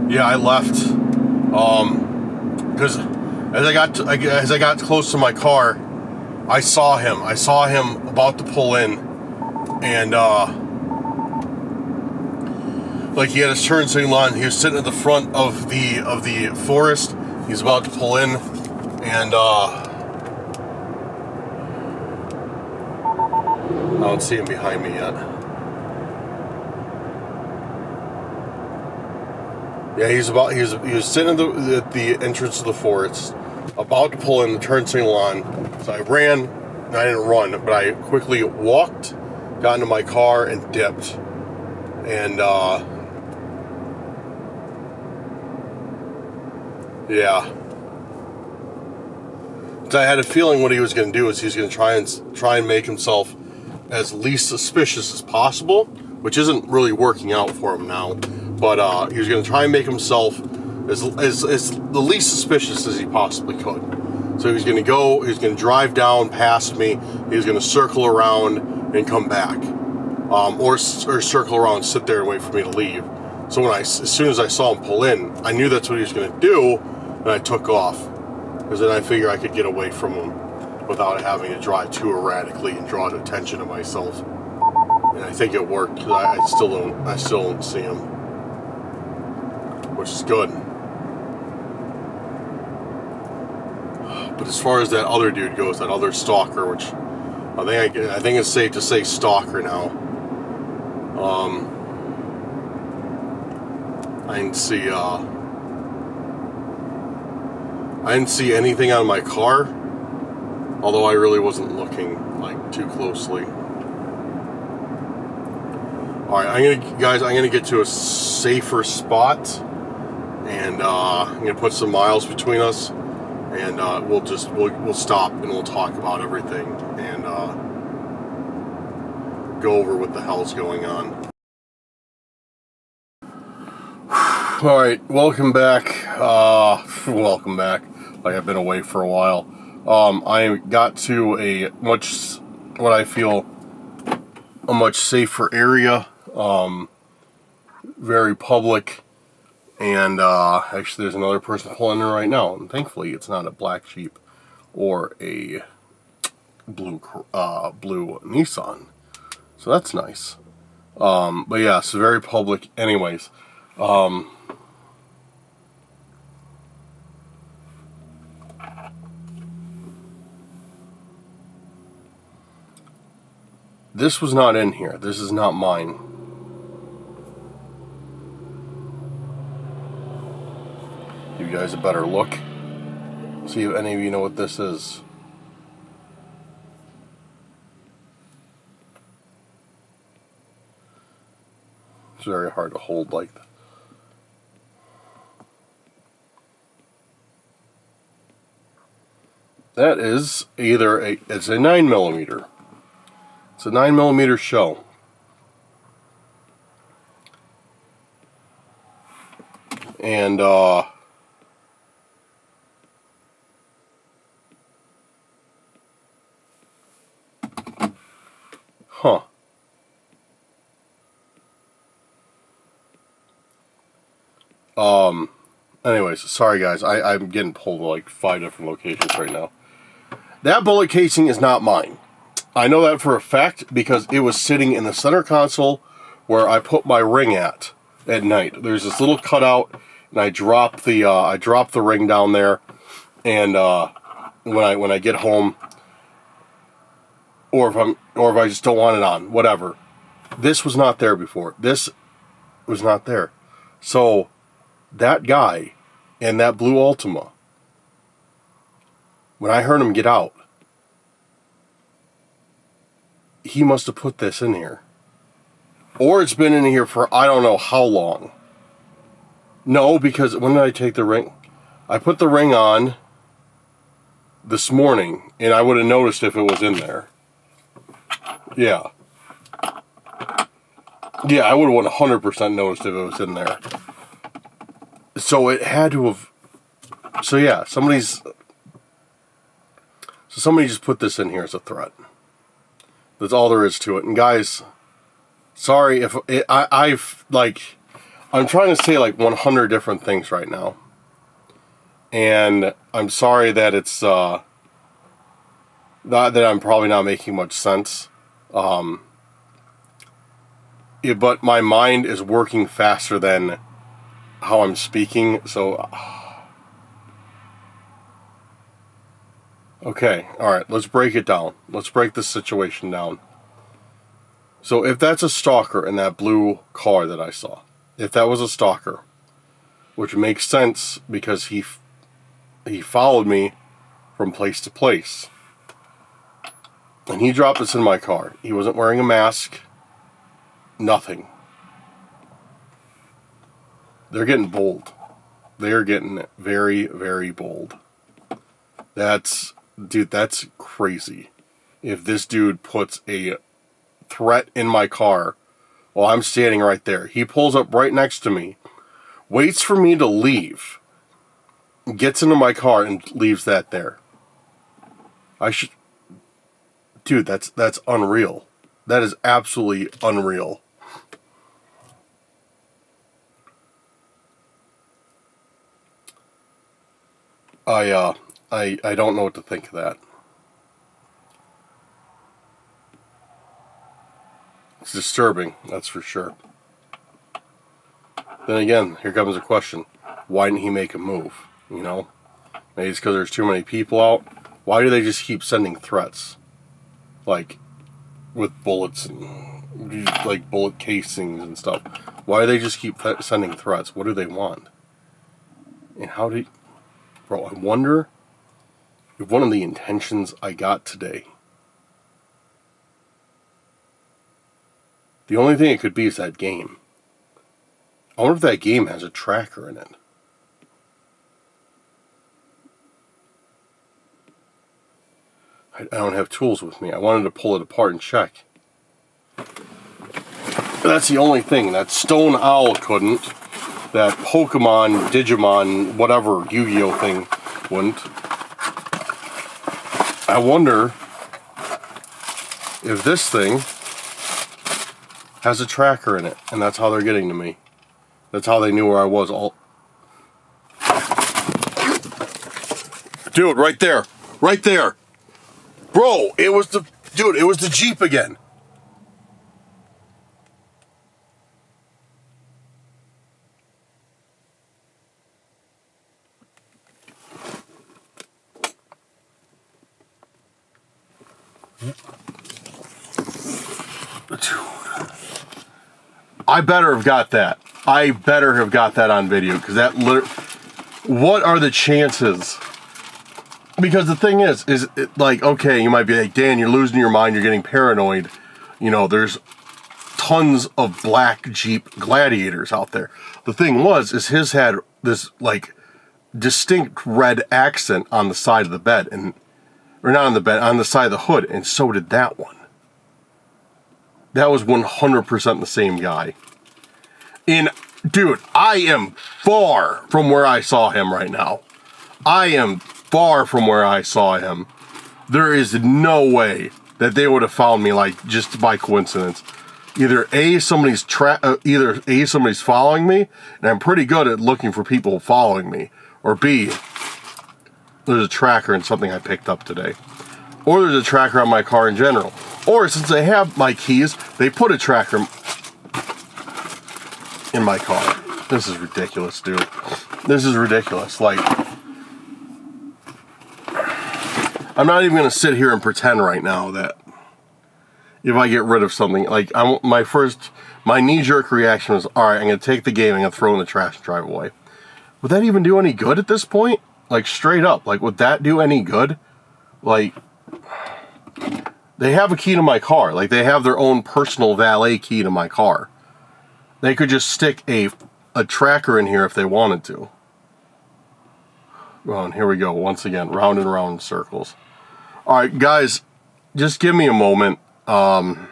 yeah, I left. Because as I got close to my car, I saw him. I saw him about to pull in, and like he had his turn signal on. He was sitting at the front of the forest. He's about to pull in, and I don't see him behind me yet. Yeah, he was sitting at the entrance of the forest, about to pull in, the turn signal on. So I ran. I didn't run, but I quickly walked, got into my car, and dipped. And yeah. So I had a feeling what he was going to do is he's going to try and make himself as least suspicious as possible, which isn't really working out for him now. But he was going to try and make himself as the least suspicious as he possibly could. So he was going to drive down past me. He was going to circle around and come back, or circle around and sit there and wait for me to leave. So as soon as I saw him pull in, I knew that's what he was going to do, and I took off, because then I figured I could get away from him without having to drive too erratically and draw attention to myself. And I think it worked. I still don't see him, which is good. But as far as that other dude goes, that other stalker, which I think it's safe to say stalker now. I didn't see anything on my car, although I really wasn't looking too closely. All right, I'm gonna get to a safer spot, and I'm gonna put some miles between us, and we'll stop and we'll talk about everything and go over what the hell's going on. All right, welcome back. Welcome back. I've been away for a while. I got to a much safer area. Very public, and actually there's another person pulling in right now, and thankfully it's not a black sheep or a blue Nissan, so that's nice. But yeah, it's very public. Anyways, this was not in here. This is not mine. Give you guys a better look. See if any of you know what this is. It's very hard to hold like that. That is it's a 9mm. It's a 9mm shell. And anyways, sorry guys, I'm getting pulled to 5 different locations right now. That bullet casing is not mine. I know that for a fact because it was sitting in the center console where I put my ring at night. There's this little cutout, and I drop the ring down there, and when I get home, or if I just don't want it on, whatever. This was not there before. This was not there. So that guy in that blue Altima, when I heard him get out, he must have put this in here. Or it's been in here for I don't know how long. No, because when did I take the ring? I put the ring on this morning, and I would have noticed if it was in there. Yeah. Yeah, I would have 100% noticed if it was in there. So it had to have... So yeah, somebody just put this in here as a threat. That's all there is to it. And guys, sorry if... I'm trying to say like 100 different things right now. And I'm sorry that it's... not that I'm probably not making much sense. But my mind is working faster than how I'm speaking, so... Okay, alright, let's break it down. Let's break this situation down. So if that's a stalker in that blue car that I saw, if that was a stalker, which makes sense because he followed me from place to place, and he dropped this in my car. He wasn't wearing a mask, nothing. They're getting bold. They're getting very, very bold. Dude, that's crazy. If this dude puts a threat in my car while I'm standing right there. He pulls up right next to me, waits for me to leave, gets into my car and leaves that there. Dude, that's unreal. That is absolutely unreal. I don't know what to think of that. It's disturbing, that's for sure. Then again, here comes the question. Why didn't he make a move? You know? Maybe it's because there's too many people out. Why do they just keep sending threats? Like, with bullets and, like, bullet casings and stuff. Why do they just keep sending threats? What do they want? And how do... Bro, I wonder if one of the intentions I got today... The only thing it could be is that game. I wonder if that game has a tracker in it. I don't have tools with me. I wanted to pull it apart and check. That's the only thing. That Stone Owl couldn't. That Pokemon, Digimon, whatever Yu-Gi-Oh thing wouldn't. I wonder if this thing has a tracker in it, and that's how they're getting to me. That's how they knew where I was all... Dude, right there. Right there. Bro, it was the... Dude, it was the Jeep again. Dude. I better have got that. I better have got that on video, because that what are the chances? Because the thing is like, okay, you might be like, Dan, you're losing your mind, you're getting paranoid. You know, there's tons of black Jeep Gladiators out there. The thing is his had this, like, distinct red accent on the side of the bed, or not on the bed, on the side of the hood, and so did that one. That was 100% the same guy. And, dude, I am far from where I saw him right now. I am far from where I saw him. There is no way that they would have found me, like, just by coincidence. Either somebody's following me, and I'm pretty good at looking for people following me, or B, there's a tracker in something I picked up today. Or there's a tracker on my car in general. Or since they have my keys, they put a tracker in my car. This is ridiculous, dude. This is ridiculous. Like, I'm not even going to sit here and pretend right now that if I get rid of something, like, my knee-jerk reaction was, alright, I'm going to take the game, I'm going to throw it in the trash and drive away. Would that even do any good at this point? Like, straight up, like, would that do any good? Like, they have a key to my car. Like, they have their own personal valet key to my car. They could just stick a a tracker in here if they wanted to. Well, and here we go once again, round and round in circles. All right, guys, just give me a moment. I'm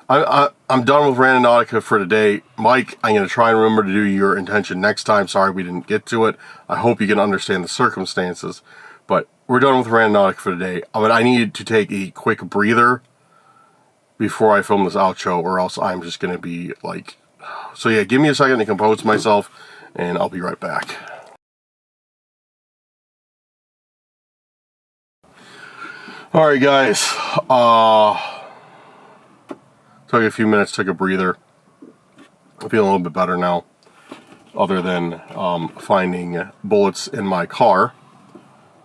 done with Randonautica for today. Mike, I'm going to try and remember to do your intention next time. Sorry we didn't get to it. I hope you can understand the circumstances. But we're done with Randonautica for today. But I needed to take a quick breather before I film this outro, or else I'm just going to be like... So yeah, give me a second to compose myself, and I'll be right back. Alright guys, took a few minutes, took a breather. I'm feeling a little bit better now, other than finding bullets in my car.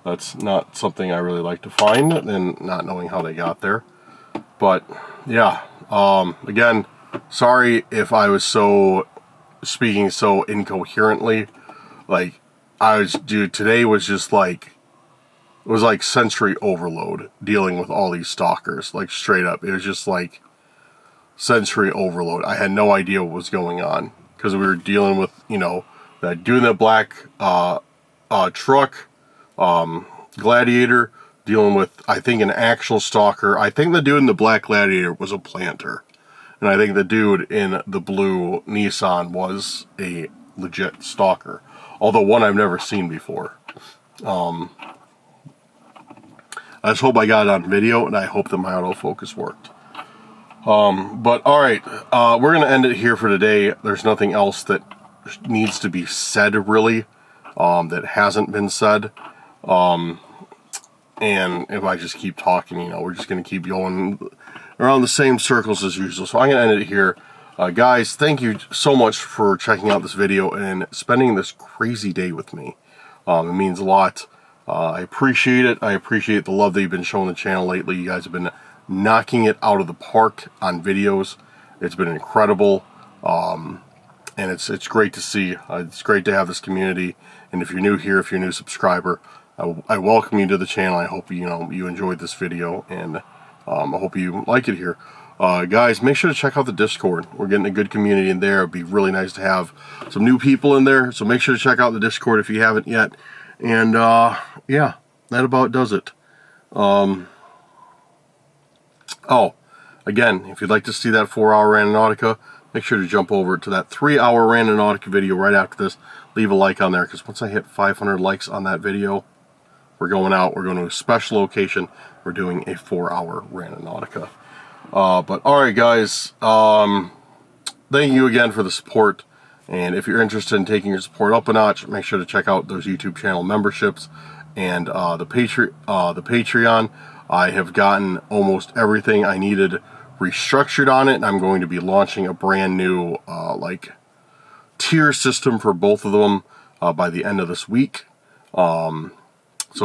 That's not something I really like to find, and not knowing how they got there. But yeah, again, sorry if I was speaking so incoherently. Like, dude, today was just like, it was like sensory overload dealing with all these stalkers, like straight up. It was just like sensory overload. I had no idea what was going on because we were dealing with, you know, that dude in the black truck, Gladiator, dealing with, I think, an actual stalker. I think the dude in the black Gladiator was a planter. And I think the dude in the blue Nissan was a legit stalker. Although one I've never seen before. I just hope I got it on video, and I hope that my autofocus worked. But alright, we're going to end it here for today. There's nothing else that needs to be said, really, that hasn't been said. And if I just keep talking, you know, we're just going to keep going around the same circles as usual. So I'm going to end it here. Guys, thank you so much for checking out this video and spending this crazy day with me. It means a lot. I appreciate it. I appreciate the love that you've been showing the channel lately. You guys have been knocking it out of the park on videos. It's been incredible. And it's great to see. It's great to have this community. And if you're new here, if you're a new subscriber, I welcome you to the channel. I hope you enjoyed this video, and I hope you like it here. Guys, make sure to check out the Discord. We're getting a good community in there. It'd be really nice to have some new people in there. So make sure to check out the Discord if you haven't yet. And yeah, that about does it. Oh, again, if you'd like to see that 4-hour Randonautica, make sure to jump over to that 3-hour Randonautica video right after this. Leave a like on there, because once I hit 500 likes on that video, we're going out. We're going to a special location. We're doing a 4-hour Randonautica. But alright guys, thank you again for the support. And if you're interested in taking your support up a notch, make sure to check out those YouTube channel memberships and the Patreon. I have gotten almost everything I needed restructured on it, and I'm going to be launching a brand new like tier system for both of them by the end of this week. So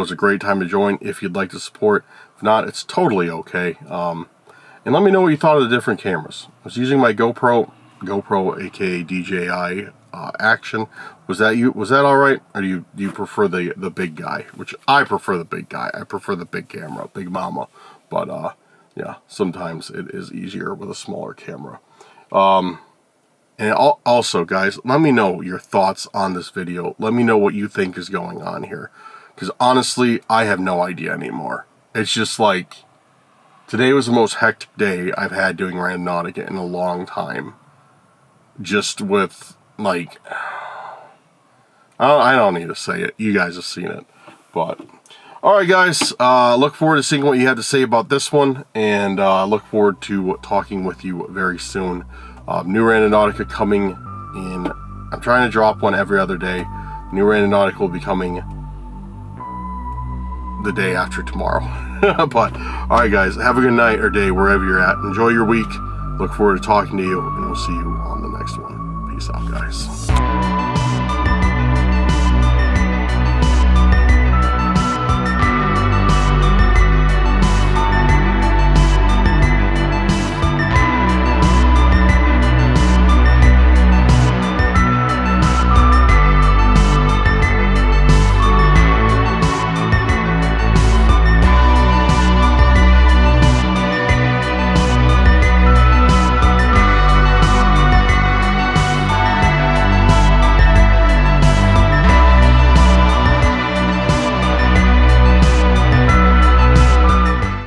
it's a great time to join if you'd like to support. If not, it's totally okay. And let me know what you thought of the different cameras. I was using my GoPro aka DJI Action. Was that all right, or do you prefer the big guy? Which I prefer the big guy. I prefer the big camera, big mama. But yeah, sometimes it is easier with a smaller camera. And also, guys, let me know your thoughts on this video. Let me know what you think is going on here, because honestly, I have no idea anymore. It's just like, today was the most hectic day I've had doing Randonautica in a long time. Just with, like, I don't need to say it. You guys have seen it. But, alright guys, look forward to seeing what you had to say about this one, and look forward to talking with you very soon. New Randonautica coming in. I'm trying to drop one every other day. New Randonautica will be coming the day after tomorrow. But, alright guys, have a good night or day wherever you're at. Enjoy your week. Look forward to talking to you, and we'll see you on the next one. Peace out, guys.